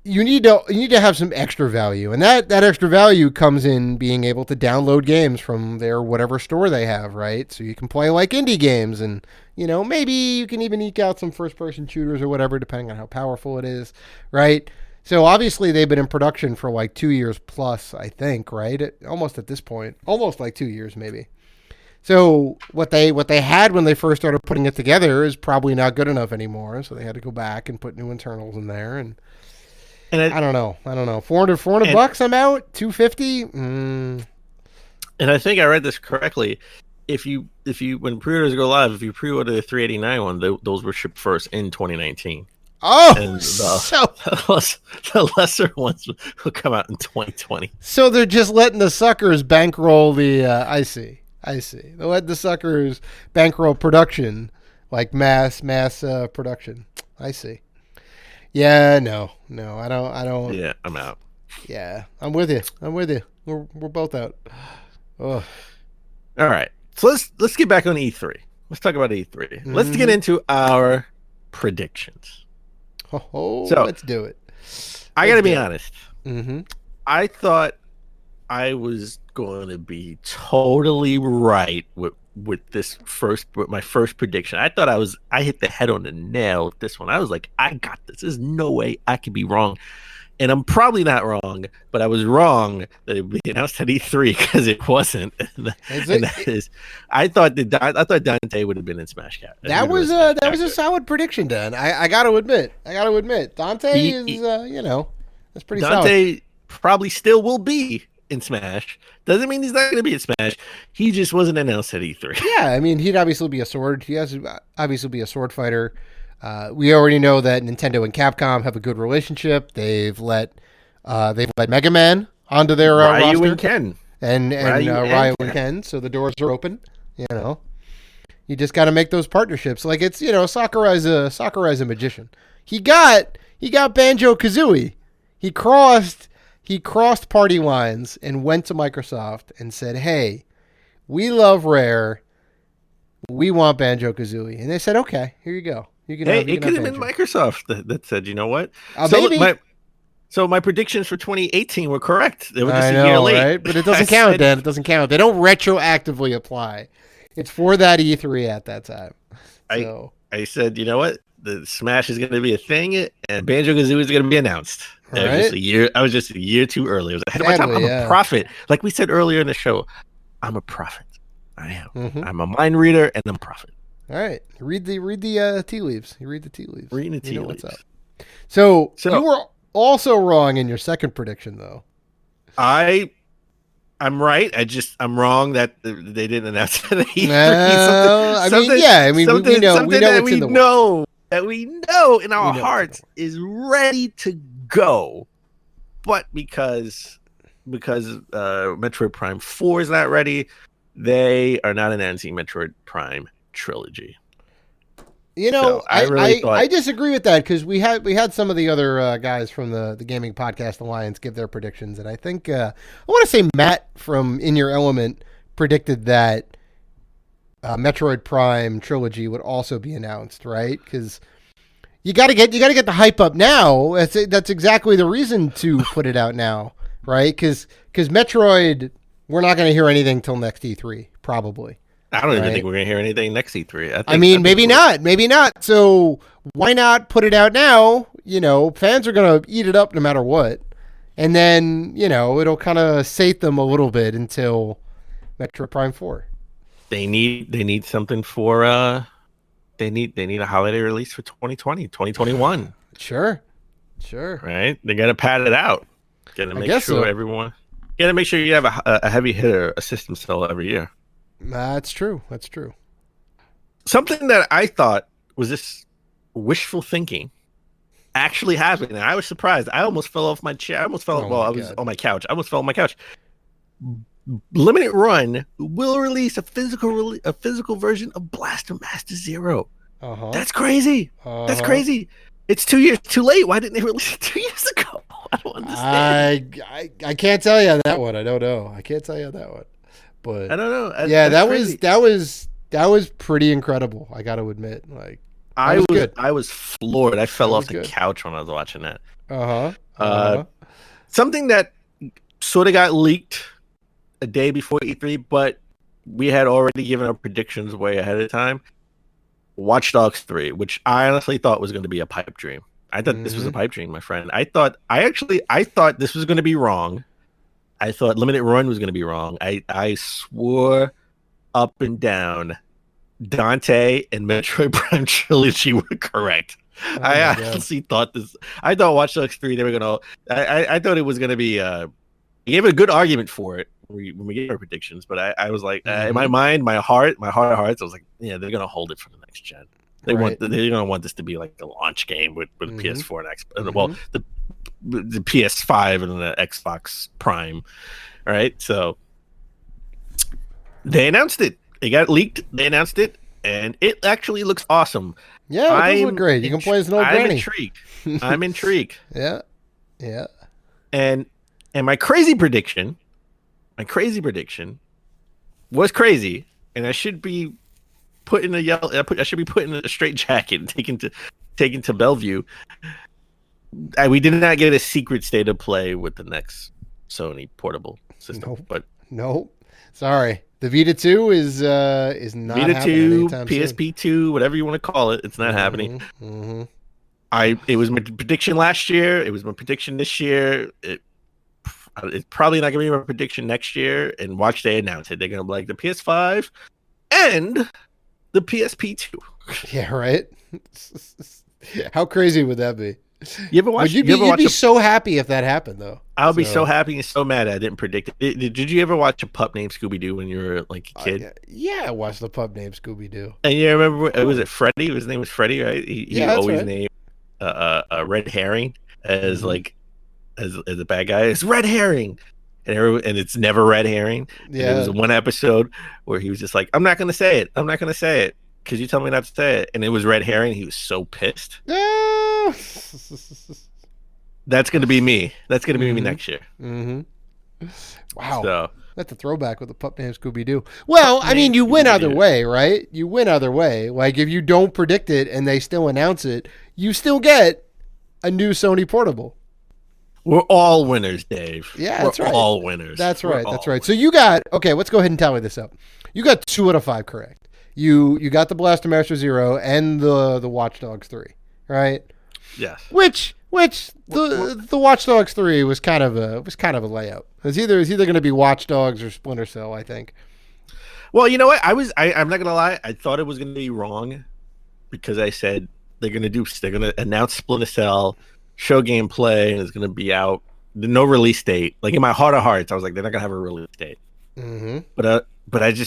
You need to have some extra value, and that extra value comes in being able to download games from their whatever store they have, right? So you can play like indie games, and maybe you can even eke out some first-person shooters or whatever, depending on how powerful it is, right? So obviously they've been in production for like 2 years plus, I think, right? Almost at this point, almost like 2 years maybe. So what they had when they first started putting it together is probably not good enough anymore. So they had to go back and put new internals in there, and I don't know. $400 I'm out. $250. And I think I read this correctly. If you when pre-orders go live, if you pre-order the 389 one, those were shipped first in 2019. Oh, and the lesser ones will come out in 2020. So they're just letting the suckers bankroll the. I see. They're letting the suckers bankroll production, like mass production. I see. Yeah, no, I don't. Yeah, I'm out. Yeah, I'm with you. We're both out. Oh. All right, so let's get back on E3. Let's talk about E3. Mm-hmm. Let's get into our predictions. So let's do it. I gotta be honest. Mm-hmm. I thought I was going to be totally right with my first prediction. I thought I hit the head on the nail with this one. I was like, I got this. There's no way I could be wrong. And I'm probably not wrong, but I was wrong that it would be announced at E3 because it wasn't. I thought Dante would have been in Smash Cat. That was a solid prediction, Dan. I got to admit, Dante is that's pretty solid. Dante probably still will be in Smash. Doesn't mean he's not going to be in Smash. He just wasn't announced at E3. Yeah, I mean, he'd obviously be a sword. He has to obviously be a sword fighter. We already know that Nintendo and Capcom have a good relationship. They've let Mega Man onto their Ryu roster. And Ken. And Ryu and Ken. So the doors are open. You just got to make those partnerships. Like, it's Sakurai's a magician. He got Banjo-Kazooie. He crossed party lines and went to Microsoft and said, "Hey, we love Rare. We want Banjo-Kazooie." And they said, "Okay, here you go. It could have been Microsoft that said, you know what?" Maybe. So my predictions for 2018 were correct. They were just a year late. Right? But it doesn't count, Dan. It doesn't count. They don't retroactively apply. It's for that E3 at that time. So I said, you know what? The Smash is going to be a thing, and Banjo-Kazooie is going to be announced. Right? I was just a year too early. I was ahead of my time. I'm a prophet. Like we said earlier in the show, I'm a prophet. I am. Mm-hmm. I'm a mind reader, and I'm a prophet. All right, read the tea leaves. You read the tea leaves. Reading the tea leaves. What's up? So you were also wrong in your second prediction, though. I'm right. I'm wrong that they didn't announce it. I mean, we know that it's in the works. That we know in our hearts is ready to go, but because Metroid Prime 4 is not ready, they are not announcing Metroid Prime Trilogy. So I disagree with that because we had some of the other guys from the Gaming Podcast Alliance give their predictions, and I think I want to say Matt from In Your Element predicted that Metroid Prime Trilogy would also be announced, right? Because you got to get the hype up now. That's exactly the reason to put it out now, right? Because Metroid, we're not going to hear anything till next E3, probably. I don't even think we're going to hear anything next E3. Maybe not. So why not put it out now? Fans are going to eat it up no matter what. And then, it'll kind of sate them a little bit until Metroid Prime 4. They need something for they need a holiday release for 2020, 2021. Sure. Right? They got to pad it out. Got to make sure everyone. Got to make sure you have a heavy hitter, a system seller every year. That's true. Something that I thought was just wishful thinking actually happened, and I was surprised. I almost fell off my chair. I was on my couch. I almost fell on my couch. Limited Run will release a physical version of Blaster Master Zero. That's crazy. That's crazy. It's 2 years too late. Why didn't they release it 2 years ago? I don't understand. I can't tell you that one. I don't know. I can't tell you that one. But I don't know. That was pretty incredible. I got to admit, I was floored. I fell off the couch when I was watching that. Something that sort of got leaked a day before E3, but we had already given our predictions way ahead of time. Watch Dogs 3, which I honestly thought was going to be a pipe dream. I thought this was a pipe dream, my friend. I thought this was going to be wrong. I thought Limited Run was going to be wrong. I swore up and down Dante and Metroid Prime Trilogy were correct. I honestly thought this. I thought Watch Dogs 3, they were going to. I thought it was going to be. I gave it a good argument for it when we gave our predictions, but I was like, in my mind, my heart of hearts, I was like, yeah, they're going to hold it for the next gen. They're going to want this to be like a launch game with PS4 and Xbox. Well, the PS5 and the Xbox Prime, right? So they announced it. It got leaked. They announced it, and it actually looks awesome. Yeah, it does look great. You can play as an old granny. I'm intrigued. Yeah. And my crazy prediction was crazy, and I should be put in I should be put in a straight jacket and taken to Bellevue. We did not get a secret state of play with the next Sony portable system. Nope. Sorry. The Vita 2 is not Vita happening 2, PSP 2, whatever you want to call it. It's not happening. It was my prediction last year. It was my prediction this year. It's probably not going to be my prediction next year. And watch they announce it. They're going to be like the PS5 and the PSP 2. Yeah, right? How crazy would that be? You ever watch? You'd be so happy if that happened, though. I'll be so happy and so mad I didn't predict it. Did you ever watch a pup named Scooby Doo when you were like a kid? Yeah, I watched the pup named Scooby Doo. And you remember? Was it Freddy? His name was Freddy, right? He always named a red herring as like as a bad guy. It's red herring, and it's never red herring. Yeah. And there was one episode where he was just like, "I'm not going to say it. I'm not going to say it because you tell me not to say it." And it was red herring. He was so pissed. That's going to be me. That's going to be me next year. Wow. So, that's a throwback with a pup named Scooby Doo. Well, I mean, you win either way, right? You win either way. Like, if you don't predict it and they still announce it, you still get a new Sony portable. We're all winners, Dave. Yeah, that's right. We're all winners. That's right. That's right. So you got, okay, let's go ahead and tally this up. You got 2 out of 5 correct. You got the Blaster Master Zero and the Watch Dogs 3, right? Yes. Which the Watch Dogs 3 was kind of a layup. It's either going to be Watch Dogs or Splinter Cell, I think. Well, you know what? I'm not gonna lie. I thought it was gonna be wrong because I said they're gonna announce Splinter Cell show gameplay, and it's going to be out. No release date. Like in my heart of hearts, I was like, they're not going to have a release date. Mm-hmm. But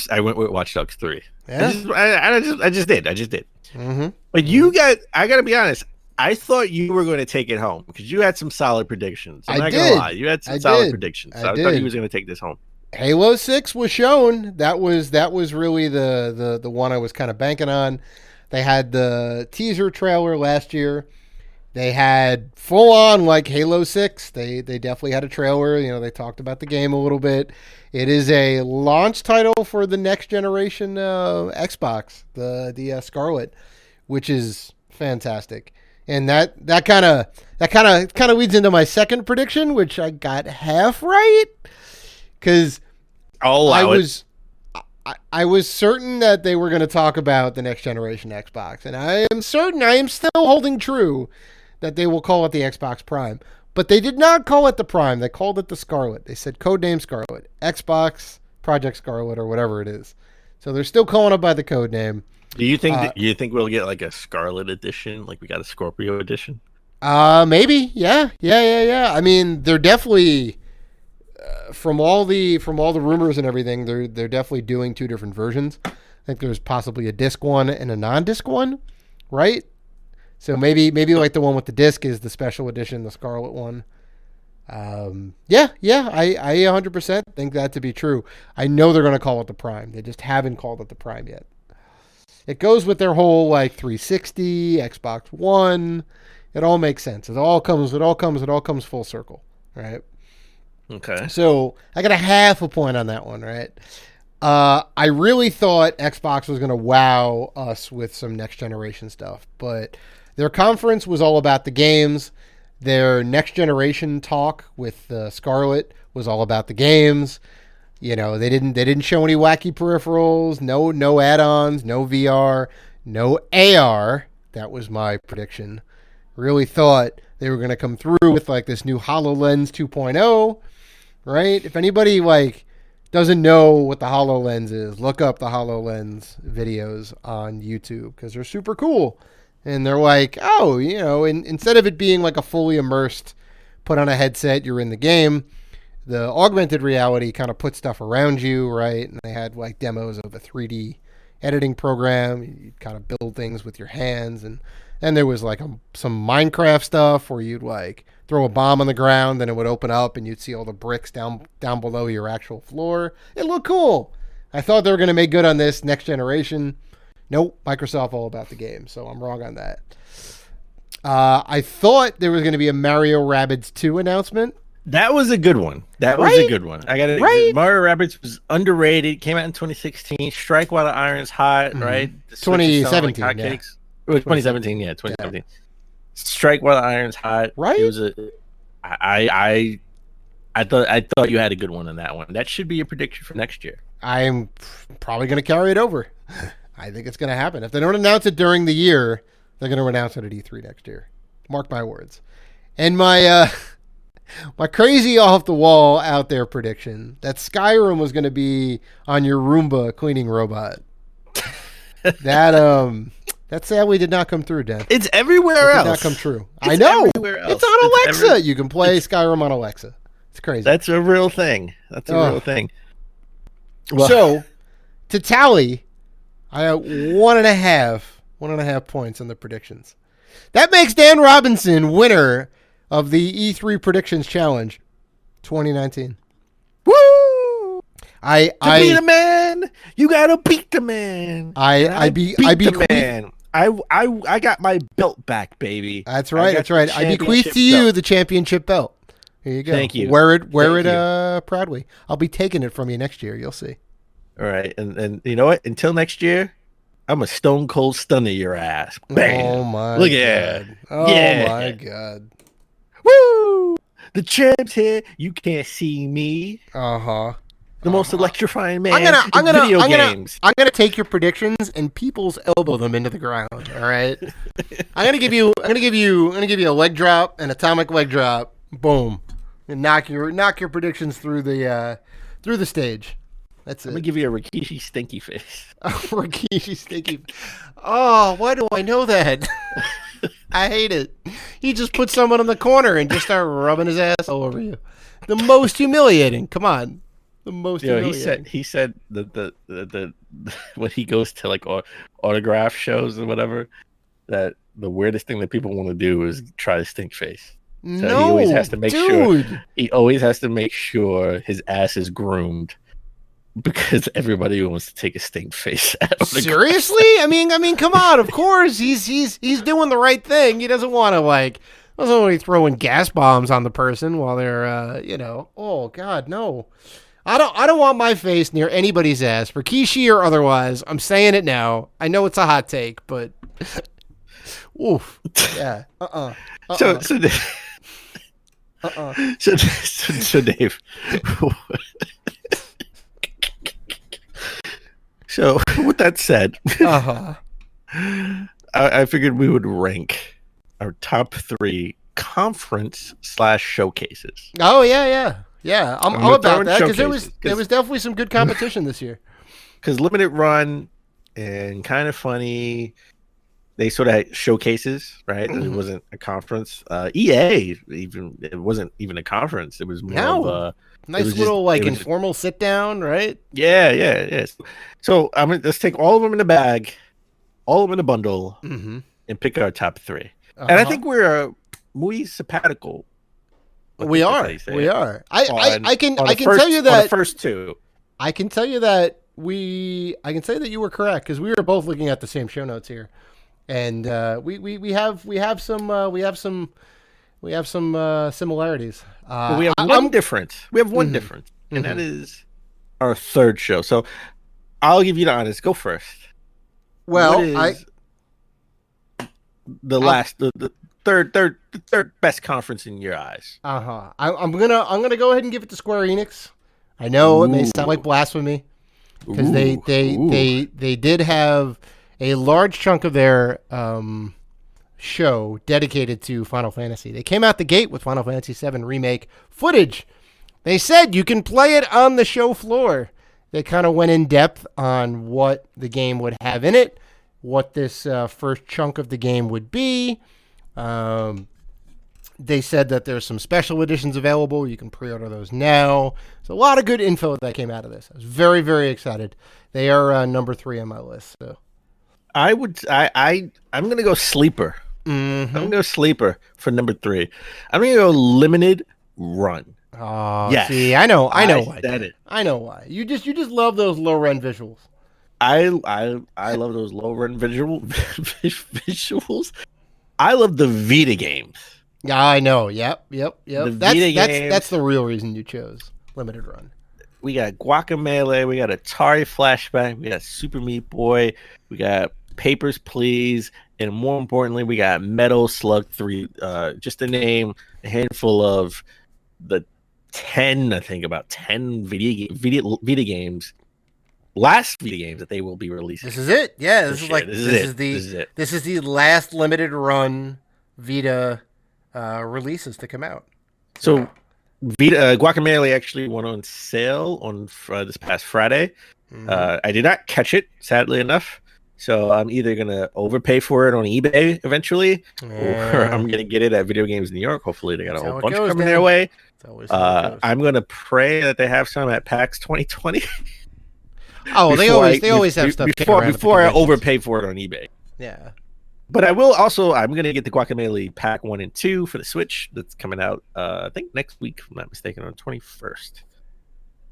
I went with Watch Dogs 3. Yeah. I just did. Mm-hmm. But I got to be honest. I thought you were going to take it home because you had some solid predictions. I'm not going to lie. You had some solid predictions. So I thought he was going to take this home. Halo 6 was shown. That was really the one I was kind of banking on. They had the teaser trailer last year. They had full on like Halo 6. They definitely had a trailer. You know, they talked about the game a little bit. It is a launch title for the next generation Xbox, the Scarlet, which is fantastic. And that kind of leads into my second prediction, which I got half right, because I was certain that they were going to talk about the next generation Xbox, and I am still holding true that they will call it the Xbox Prime. But they did not call it the Prime. They called it the Scarlet. They said codename Scarlet, Xbox Project Scarlet, or whatever it is. So they're still calling it by the codename. Do you think we'll get like a Scarlet edition, like we got a Scorpio edition? Maybe. Yeah. I mean, they're definitely from all the rumors and everything, they're definitely doing two different versions. I think there's possibly a disc one and a non-disc one, right? So maybe like the one with the disc is the special edition, the Scarlet one. Yeah, I 100% think that to be true. I know they're going to call it the Prime. They just haven't called it the Prime yet. It goes with their whole like 360, Xbox One. It all makes sense. It all comes full circle, right? Okay. So I got a half a point on that one, right? I really thought Xbox was going to wow us with some next generation stuff, but their conference was all about the games. Their next generation talk with the Scarlet was all about the games. You know, they didn't show any wacky peripherals, no add-ons, no VR, no AR. That was my prediction. Really thought they were going to come through with like this new HoloLens 2.0, right? If anybody like doesn't know what the HoloLens is, look up the HoloLens videos on YouTube because they're super cool. And they're like, oh, you know, instead of it being like a fully immersed, put on a headset, you're in the game, the augmented reality kind of puts stuff around you, right? And they had like demos of a 3D editing program. You'd kind of build things with your hands. And then there was like some Minecraft stuff where you'd like throw a bomb on the ground and it would open up and you'd see all the bricks down below your actual floor. It looked cool. I thought they were going to make good on this next generation. Nope, Microsoft all about the game, so I'm wrong on that. I thought there was going to be a Mario Rabbids 2 announcement. That was a good one. I got it. Right? Mario Rabbids was underrated. Came out in 2016. Strike while the iron's hot, right? 2017, like yeah. It was 2017, yeah, 2017. Yeah. Strike while the iron's hot. Right? It was I thought you had a good one on that one. That should be a prediction for next year. I'm probably going to carry it over. I think it's going to happen. If they don't announce it during the year, they're going to announce it at E3 next year. Mark my words. And my crazy off the wall out there prediction that Skyrim was going to be on your Roomba cleaning robot. That sadly did not come through, Dan. It's everywhere else. Did not come true. I know. It's on Alexa. You can play Skyrim on Alexa. It's crazy. That's a real thing. Real thing. Well, so to tally, I got 1.5 points on the predictions. That makes Dan Robinson winner of the E3 Predictions Challenge 2019. Woo! I beat a man, you gotta beat the man. I beat the man. I got my belt back, baby. That's right. I bequeath to you the championship belt. Here you go. Thank you. Wear it proudly. I'll be taking it from you next year. You'll see. All right, and you know what? Until next year, I'm a stone cold stunner your ass. Bam. Oh my! Look God. at that. Oh yeah. my God! Woo! The champ's here. You can't see me. The most electrifying man. I'm gonna take your predictions and people's elbow them into the ground. All right. I'm gonna give you a leg drop, an atomic leg drop. Boom, and knock your predictions through the stage. That's it. I'm gonna give you a Rikishi stinky face. Rikishi stinky. Oh, why do I know that? I hate it. he just put someone in the corner and just start rubbing his ass all over you. The most humiliating. Come on. The most humiliating. He said the when he goes to like autograph shows or whatever, that the weirdest thing that people want to do is try to stink face. So he always has to make sure his ass is groomed because everybody wants to take a stink face. Seriously? I mean, come on. Of course, he's doing the right thing. He doesn't want to throwing gas bombs on the person while they're Oh God, no. I don't want my face near anybody's ass, Rikishi or otherwise. I'm saying it now. I know it's a hot take, but oof. Yeah. So Dave. So with that said, I figured we would rank our top 3 conference/showcases. Oh yeah. I'm about that because there was definitely some good competition this year. Because Limited Run and Kind of Funny, they sort of had showcases, right? Mm-hmm. It wasn't a conference. EA it wasn't even a conference. It was more of a nice little informal sit down, right? Yeah. So let's take all of them in a bag, all of them in a bundle, and pick our top 3. And I think we're muy sabbatical. We are. I can tell you that the first 2. I can tell you that I can say that you were correct because we were both looking at the same show notes here, and we have some similarities. We have one difference. We have one difference, and that is our 3rd show. So I'll give you the honors. Go first. Well, the third best conference in your eyes. I'm gonna go ahead and give it to Square Enix. I know it may sound like blasphemy because they did have a large chunk of their show dedicated to Final Fantasy. They came out the gate with Final Fantasy VII Remake footage. They said you can play it on the show floor. They kind of went in depth on what the game would have in it, what this first chunk of the game would be. They said that there's some special editions available. You can pre-order those now. So a lot of good info that came out of this. I was very, very excited. They are number 3 on my list. So I'm going to go sleeper. I'm going to go sleeper for number 3. I'm going to go Limited Run. Oh, yes. See, I know why. It. I know why. You just love those low run visuals. I love those low run visuals. I love the Vita games. Yeah, I know. Yep. That's the real reason you chose Limited Run. We got Guacamelee. We got Atari Flashback. We got Super Meat Boy. We got Papers, Please. And more importantly, we got Metal Slug 3. Just to name a handful of the 10 Vita games. Last Vita games that they will be releasing. This is it. Yeah, this is the last Limited Run Vita releases to come out. So Vita Guacamelee actually went on sale on this past Friday. I did not catch it, sadly enough. So I'm either gonna overpay for it on eBay eventually, or I'm gonna get it at Video Games New York. Hopefully, they got a whole bunch coming their way. I'm gonna pray that they have some at PAX 2020. Oh, they always have stuff before I overpay for it on eBay. Yeah. But I will also, I'm going to get the Guacamelee Pack 1 and 2 for the Switch that's coming out, I think next week, if I'm not mistaken, on the 21st.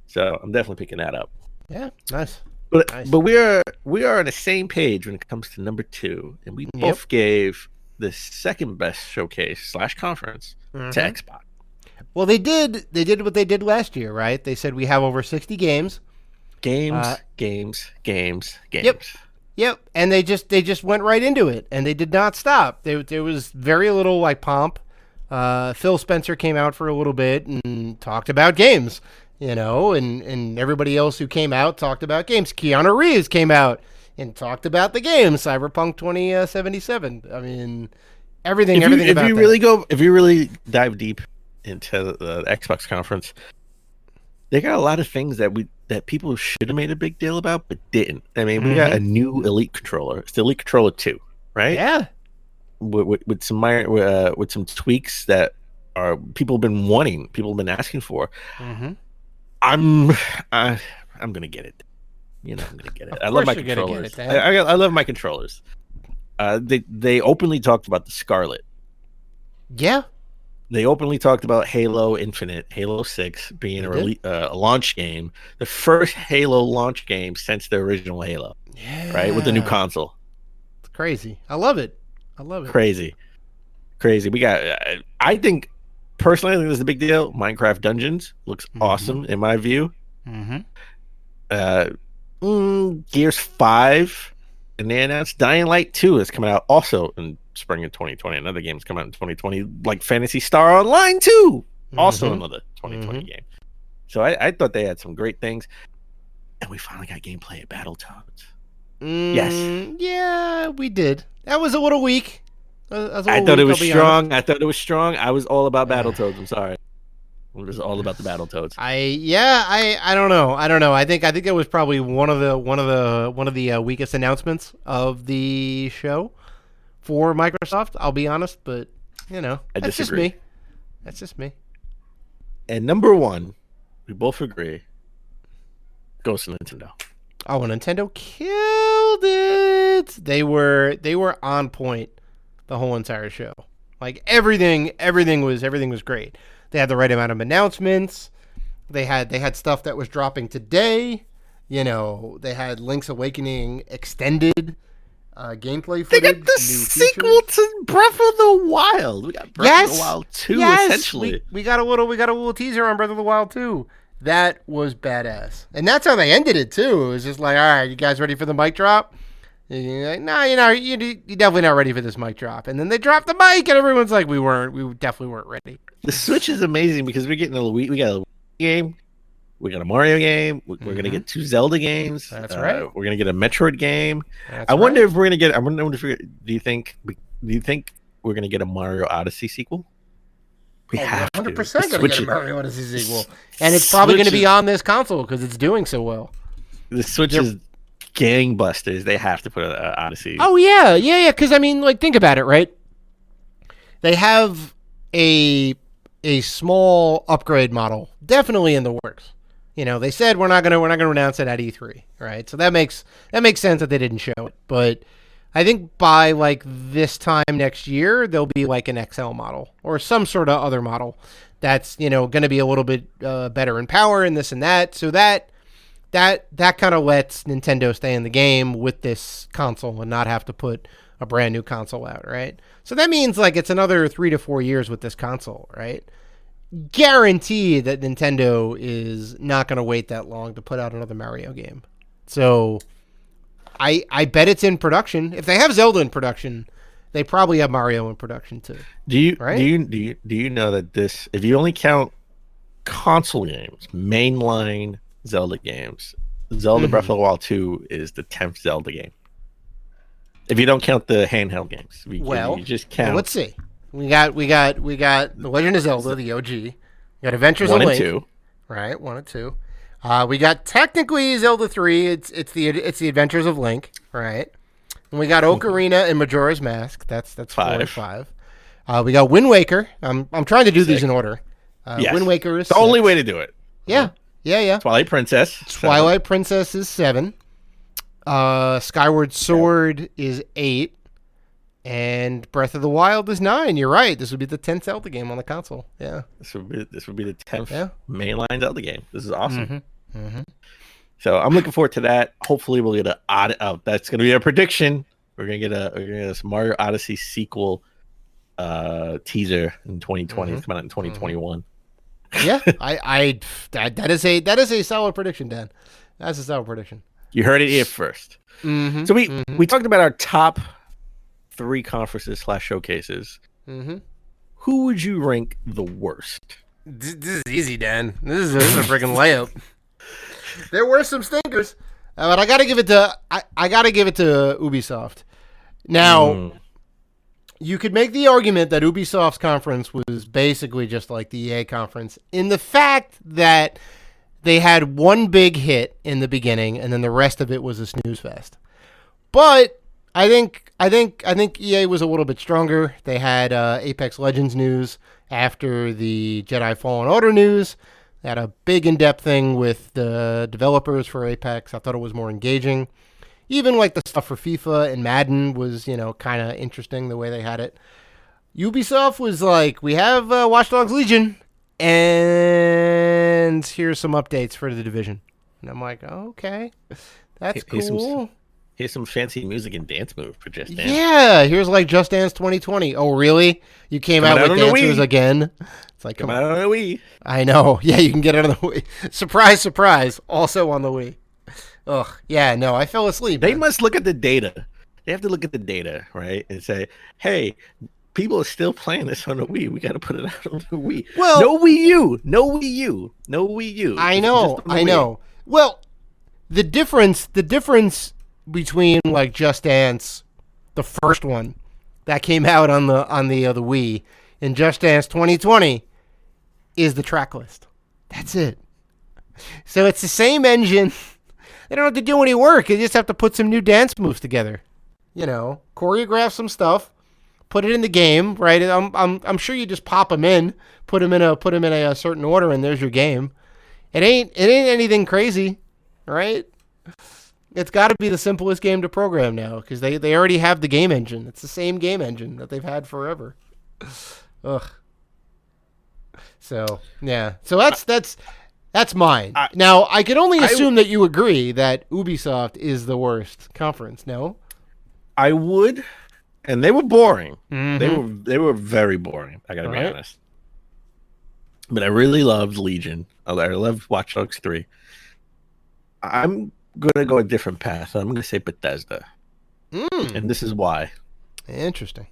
So I'm definitely picking that up. Yeah, nice. But we are on the same page when it comes to number 2, and we both gave the second best showcase / conference to Xbox. Well, they did what they did last year, right? They said we have over 60 games. Games. Yep, and they just went right into it, and they did not stop. There was very little pomp. Phil Spencer came out for a little bit and talked about games, and everybody else who came out talked about games. Keanu Reeves came out and talked about the game, Cyberpunk 2077. I mean, everything about that. If you really dive deep into the Xbox conference, they got a lot of things that people should have made a big deal about, but didn't. I mean, we got a new Elite controller. It's the Elite Controller 2, right? Yeah. with some tweaks that are people have been wanting, people have been asking for. Mm-hmm. I'm gonna get it. I'm gonna get it. I love my controllers. I love my controllers. They openly talked about the Scarlet. Yeah. They openly talked about Halo Infinite, Halo 6 being a launch game, the first Halo launch game since the original Halo. Yeah. Right, with the new console. It's crazy. I love it. Crazy. We got. I think personally, this is a big deal. Minecraft Dungeons looks awesome in my view. Mm-hmm. Gears 5, and they announced Dying Light 2 is coming out also in spring of 2020. Another game's coming out in 2020, like Phantasy Star Online 2, also another 2020 game. So I thought they had some great things, and we finally got gameplay at Battletoads. Yes. Yeah, we did. That was a little weak. I thought it was strong. I was all about Battletoads. I'm sorry. It was all about the Battletoads. I don't know. I think it was probably one of the weakest announcements of the show for Microsoft. I'll be honest, but that's just me. That's just me. And number one, we both agree, goes to Nintendo. Oh, Nintendo killed it. They were on point the whole entire show. Like everything was great. They had the right amount of announcements. They had stuff that was dropping today. They had Link's Awakening extended gameplay footage. They got the sequel to Breath of the Wild. We got Breath of the Wild 2, essentially. We got a little teaser on Breath of the Wild 2. That was badass. And that's how they ended it too. It was just like, all right, you guys ready for the mic drop? And you're like, no, you're definitely not ready for this mic drop. And then they dropped the mic and everyone's like, we definitely weren't ready. The Switch is amazing because we got a Wii game, we got a Mario game, we're going to get 2 Zelda games. That's right. We're going to get a Metroid game. That's I wonder if we're going to get, do you think we're going to get a Mario Odyssey sequel? We have 100% going to get a Mario Odyssey sequel. And it's probably going to be on this console because it's doing so well. The Switch is gangbusters. They have to put an Odyssey. Oh, yeah. Because, think about it, right? They have a small upgrade model definitely in the works. They said we're not going to announce it at E3, right? So that makes sense that they didn't show it. But I think by this time next year, there'll be an XL model or some sort of other model that's going to be a little bit better in power and this and that. So that kind of lets Nintendo stay in the game with this console and not have to put a brand new console out, right? So that means it's another 3 to 4 years with this console, right? Guaranteed that Nintendo is not going to wait that long to put out another Mario game. So I bet it's in production. If they have Zelda in production, they probably have Mario in production too. Do you know that this, if you only count console games, mainline Zelda games, Zelda Breath of the Wild 2 is the 10th Zelda game. If you don't count the handheld games, you just count. Well, let's see. We got The Legend of Zelda, the OG. We got Adventures of Link, 1 and 2. Right, 1 and 2. We got technically Zelda 3. It's the Adventures of Link, right? And we got Ocarina and Majora's Mask. That's 4 and 5. We got Wind Waker. I'm trying to do these in order. Yes. Wind Waker is the 6. only way to do it. Yeah. Twilight Princess. 7. Princess is 7. Skyward Sword is 8. And Breath of the Wild is 9. You're right. This would be the 10th Zelda game on the console. Yeah. This would be the 10th mainline Zelda game. This is awesome. Mm-hmm. So I'm looking forward to that. Hopefully we'll get that's going to be a prediction. We're going to get a Mario Odyssey sequel teaser in 2020. It's coming out in 2021. Yeah. That is a solid prediction, Dan. That's a solid prediction. You heard it here first. Mm-hmm. So we talked about our top 3 conferences / showcases. Mm-hmm. Who would you rank the worst? This is easy, Dan. This is a freaking layup. There were some stinkers, but I gotta give it to Ubisoft. Now, you could make the argument that Ubisoft's conference was basically just like the EA conference in the fact that they had one big hit in the beginning, and then the rest of it was a snooze fest. But I think EA was a little bit stronger. They had Apex Legends news after the Jedi Fallen Order news. They had a big in-depth thing with the developers for Apex. I thought it was more engaging. Even like the stuff for FIFA and Madden was, kind of interesting the way they had it. Ubisoft was like, we have Watch Dogs Legion, and here's some updates for the Division. And I'm like, oh, okay, that's cool. Here's some fancy music and dance move for Just Dance. Yeah, here's like Just Dance 2020. Oh, really? You came out with dancers again? It's like, come out on the Wii. I know. Yeah, you can get it on the Wii. Surprise, surprise. Also on the Wii. Ugh. Yeah, no, I fell asleep. They must look at the data. They have to look at the data, right? And say, hey, people are still playing this on the Wii. We got to put it out on the Wii. Well, no Wii U. No Wii U. No Wii U. I know. Well, the difference between like Just Dance, the first one that came out on the Wii, and Just Dance 2020 is the track list. That's it. So it's the same engine. They don't have to do any work. They just have to put some new dance moves together. Choreograph some stuff, put it in the game, right? I'm sure you just pop them in, put them in a certain order, and there's your game. It ain't anything crazy, right? It's got to be the simplest game to program now because they already have the game engine. It's the same game engine that they've had forever. Ugh. So yeah. So that's mine. Now I can only assume that you agree that Ubisoft is the worst conference. No. I would, and they were boring. Mm-hmm. They were very boring. I gotta be honest. But I really loved Legion. I loved Watch Dogs 3. I'm gonna go a different path. I'm gonna say Bethesda, and this is why. Interesting.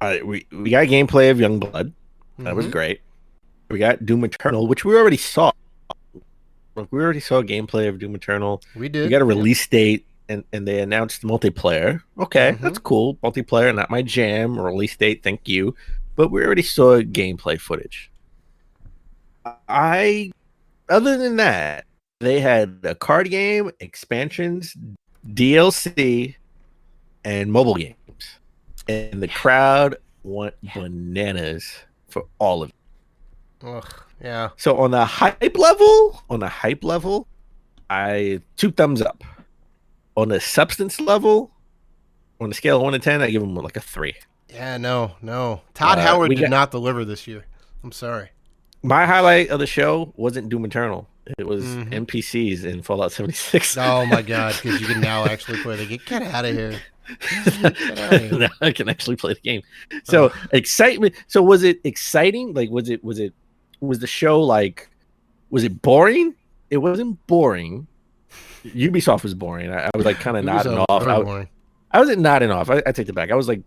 We got gameplay of Youngblood. That was great. We got Doom Eternal, which we already saw. We already saw gameplay of Doom Eternal. We did. We got a release date, and they announced multiplayer. Okay, that's cool. Multiplayer, not my jam. Release date, thank you. But we already saw gameplay footage. Other than that, they had a card game, expansions, DLC, and mobile games. And the crowd went bananas for all of it. Ugh, yeah. So on the hype level, I 2 thumbs up. On the substance level, on a scale of 1 to 10, I give them like a 3. Yeah, no. Todd Howard did not deliver this year. I'm sorry. My highlight of the show wasn't Doom Eternal. It was NPCs in Fallout 76. Oh my god, because you can now actually play the game. Get out of here. Now I can actually play the game. So excitement. So was it exciting? Like was the show like, was it boring? It wasn't boring. Ubisoft was boring. I was like kind of nodding off. I wasn't nodding off. I take it back. I was like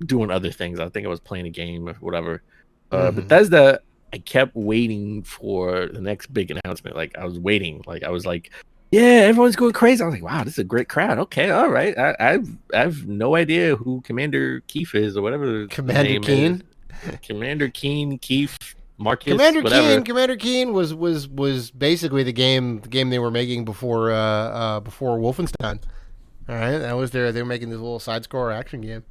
doing other things. I think I was playing a game or whatever. Bethesda, I kept waiting for the next big announcement. Like I was waiting. Like I was like, yeah, everyone's going crazy. I was like, wow, this is a great crowd. Okay, all right. I have no idea who Commander Keith is or whatever. Commander Keen. Commander Keen, Keith, Marcus. Commander Keen was basically the game they were making before Wolfenstein. All right, that was they were making this little side scroller action game.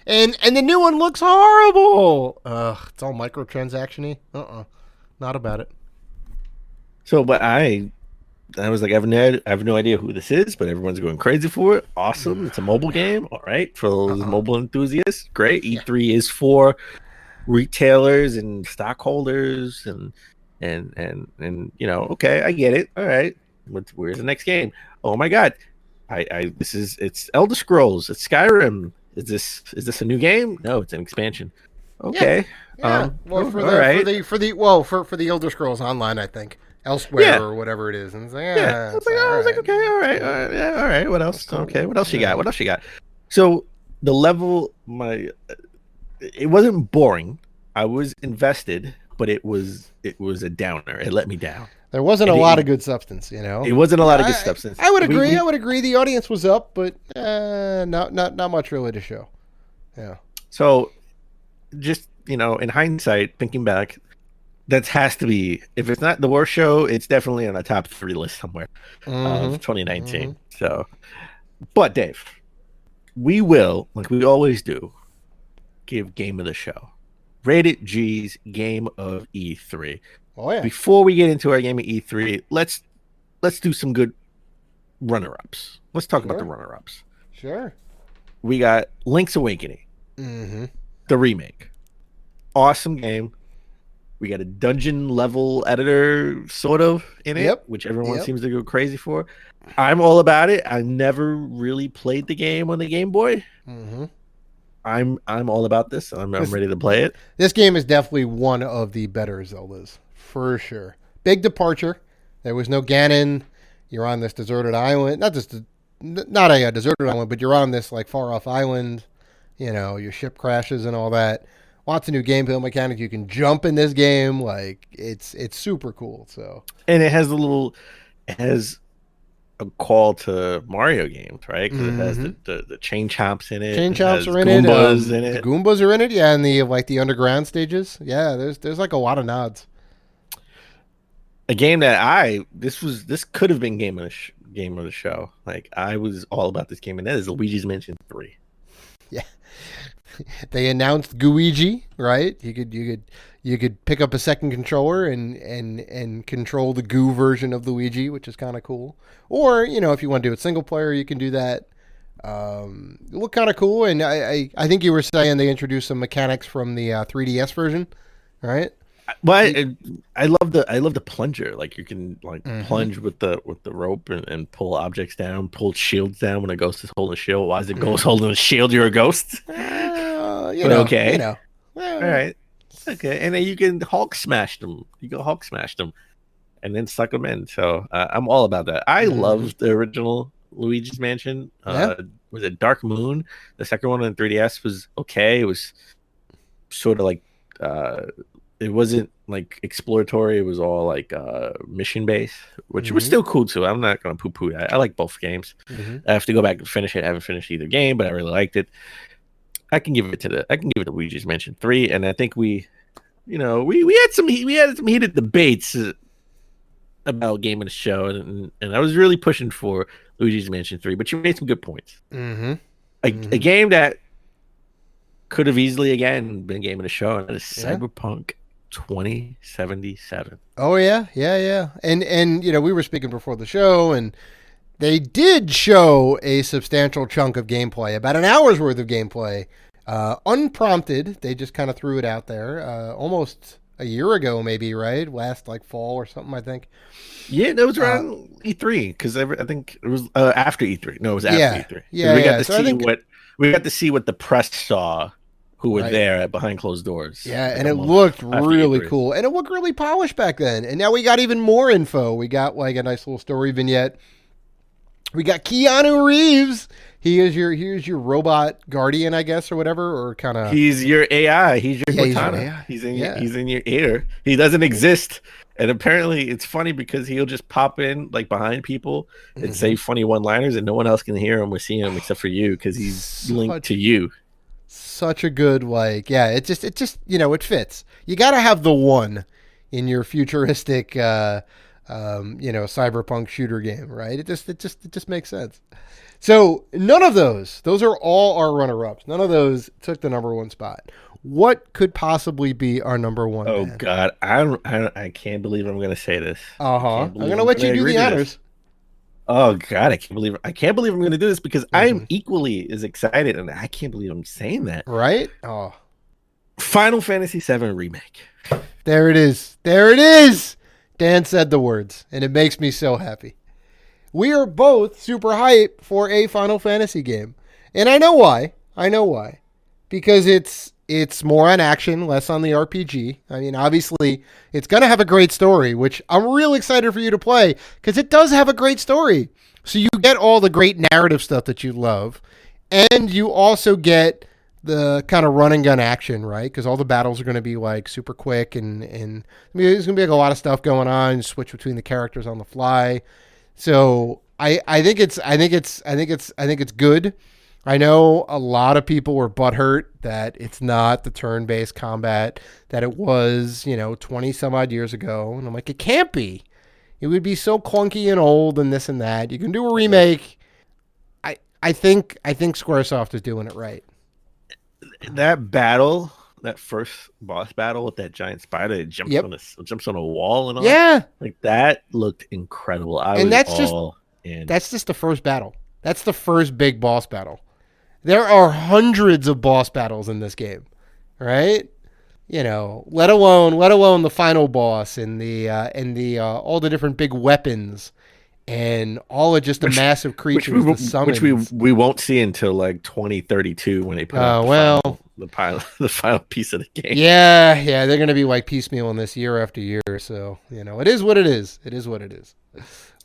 And the new one looks horrible. It's all microtransaction-y. Not about it. So, but I was like, I have no idea who this is, but everyone's going crazy for it. Awesome. It's a mobile game. All right. For those mobile enthusiasts, great. E3 is for retailers and stockholders and okay, I get it. All right. Where's the next game? Oh my God. It's Elder Scrolls. It's Skyrim. Is this a new game? No, it's an expansion. Okay. Yeah. For the Elder Scrolls Online, I think. Elsewhere or whatever it is. And it's like, I was like, okay, all right. All right. What else? Cool. Okay. What else you got? So the level, it wasn't boring. I was invested, but it was a downer. It let me down. There wasn't a lot of good substance, It wasn't a lot of good substance. I would agree. I would agree. The audience was up, but not much really to show. Yeah. So, just in hindsight, thinking back, that has to be, if it's not the worst show, it's definitely on a top 3 list somewhere of 2019. So, but Dave, we will, like we always do, give game of the show. Rated G's game of E3. Oh yeah. Before we get into our game of E3, let's do some good runner-ups. Let's talk about the runner-ups. Sure. We got Link's Awakening, the remake. Awesome game. We got a dungeon level editor sort of in it, which everyone seems to go crazy for. I'm all about it. I never really played the game on the Game Boy. I'm all about this. I'm ready to play it. This game is definitely one of the better Zeldas, for sure. Big departure. There was no Ganon. You're on this deserted island. Not a deserted island, but you're on this like far off island. You know, your ship crashes and all that. Lots of new gameplay mechanics. You can jump in this game. Like it's super cool. So, and it has a call to Mario games, right? Because it has the chain chomps in it. Chain chomps are in Goombas it. The Goombas are in it. Yeah, and the underground stages. Yeah, there's like a lot of nods. A game that this could have been game of the show. Like I was all about this game, and that is Luigi's Mansion 3. Yeah. They announced Gooigi, right? You could pick up a second controller and control the Goo version of Luigi, which is kind of cool. Or, you know, if you want to do it single player, you can do that. It looked kind of cool, and I think you were saying they introduced some mechanics from the 3DS version, right? Well, I love the plunger. Like you can plunge with the rope and pull objects down, pull shields down when a ghost is holding a shield. Why is it ghost holding a shield? You're a ghost. Okay. You know. All right. Okay. And then you can Hulk smash them. And then suck them in. So I'm all about that. I love the original Luigi's Mansion. Was it Dark Moon? The second one on 3DS was okay. It was sort of like it wasn't like exploratory. It was all like mission based, which was still cool too. I'm not gonna poo poo that. I like both games. I have to go back and finish it. I haven't finished either game, but I really liked it. I can give it to Luigi's Mansion 3, and I think we had some heated debates about game of the show, and I was really pushing for Luigi's Mansion 3, but you made some good points. A game that could have easily again been game of the show, and that is Cyberpunk 2077. Oh yeah. And you know, we were speaking before the show, and they did show a substantial chunk of gameplay, about an hour's worth of gameplay, unprompted. They just kind of threw it out there, almost a year ago, maybe, right? Last like fall or something, I think. Yeah, that was around E3 because I think it was after E3. No, it was after E3. Yeah, We got to see what the press saw, who were there behind closed doors. Yeah, and it looked really cool, and it looked really polished back then. And now we got even more info. We got like a nice little story vignette. We got Keanu Reeves. Here's your robot guardian, I guess, or whatever, or kind of. He's your AI. He's your Cortana. He's in your ear. He doesn't exist, and apparently it's funny because he'll just pop in like behind people and say funny one-liners, and no one else can hear him or see him except for you because he's linked to you. Such a good it just it fits. You got to have the one in your futuristic cyberpunk shooter game, right? It just makes sense. So none of those are all our runner-ups. None of those took the number one spot. What could possibly be our number one? Oh man? God, I can't believe I'm going to say this. I'm going to let you do the honors. Oh God, I can't believe I'm going to do this because I'm equally as excited, and I can't believe I'm saying that. Right? Oh, Final Fantasy VII Remake. There it is. There it is. Dan said the words, and it makes me so happy. We are both super hyped for a Final Fantasy game. And I know why. Because it's more on action, less on the RPG. I mean, obviously, it's going to have a great story, which I'm real excited for you to play, because it does have a great story. So you get all the great narrative stuff that you love, and you also get the kind of run and gun action, right? Because all the battles are going to be like super quick, and I mean, there's going to be like a lot of stuff going on. Switch between the characters on the fly. So I think it's good. I know a lot of people were butthurt that it's not the turn-based combat that it was, 20 some odd years ago, and I'm like, it can't be. It would be so clunky and old and this and that. You can do a remake. I think Squaresoft is doing it right. That battle, that first boss battle with that giant spider that jumps on a wall and all. Yeah, like that looked incredible. That's just the first battle. That's the first big boss battle. There are hundreds of boss battles in this game, right? You know, let alone the final boss and the all the different big weapons and all of just the massive creatures, which we won't see until like 2032 when they put out the final piece of the game. Yeah, they're gonna be like piecemealing this year after year. So it is what it is. It is what it is.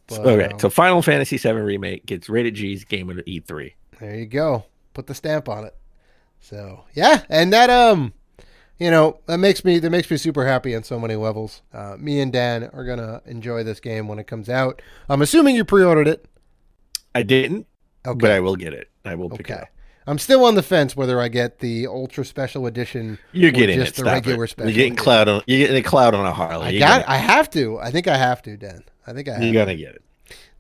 But, okay, so Final Fantasy VII Remake gets rated G's Game of the E3. There you go. Put the stamp on it. So yeah, and that that makes me super happy on so many levels. Me and Dan are gonna enjoy this game when it comes out. I'm assuming you pre-ordered it. I didn't, okay, but I will get it. I will pick it up. I'm still on the fence whether I get the Ultra Special Edition. You're getting just the regular Special. You're getting Cloud on a Harley. I have to. I think I have to, Dan. I think I have. You gotta get it.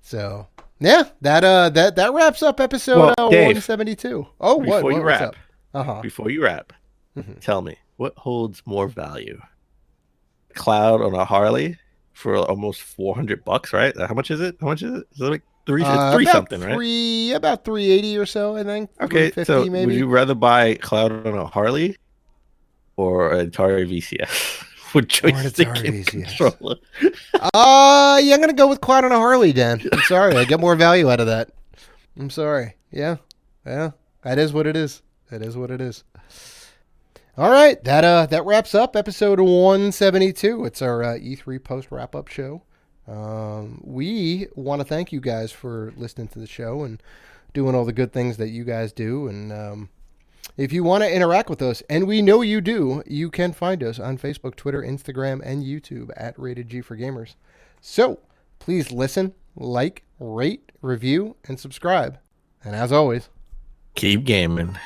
So yeah, that wraps up episode 172. Oh, before you wrap, mm-hmm. Tell me what holds more value: Cloud on a Harley for almost $400, right? How much is it? Is it like three something, right? About 380 or so, I think. Okay, so maybe. Would you rather buy Cloud on a Harley or an Atari VCS? With joystick and controller. I'm gonna go with Cloud on a Harley, Dan. I'm sorry, I get more value out of that. I'm sorry. Yeah. That is what it is. All right, that wraps up episode 172. It's our E3 post wrap up show. We want to thank you guys for listening to the show and doing all the good things that you guys do. And if you want to interact with us, and we know you do, you can find us on Facebook, Twitter, Instagram, and YouTube at Rated G for Gamers. So please listen, like, rate, review, and subscribe. And as always, keep gaming.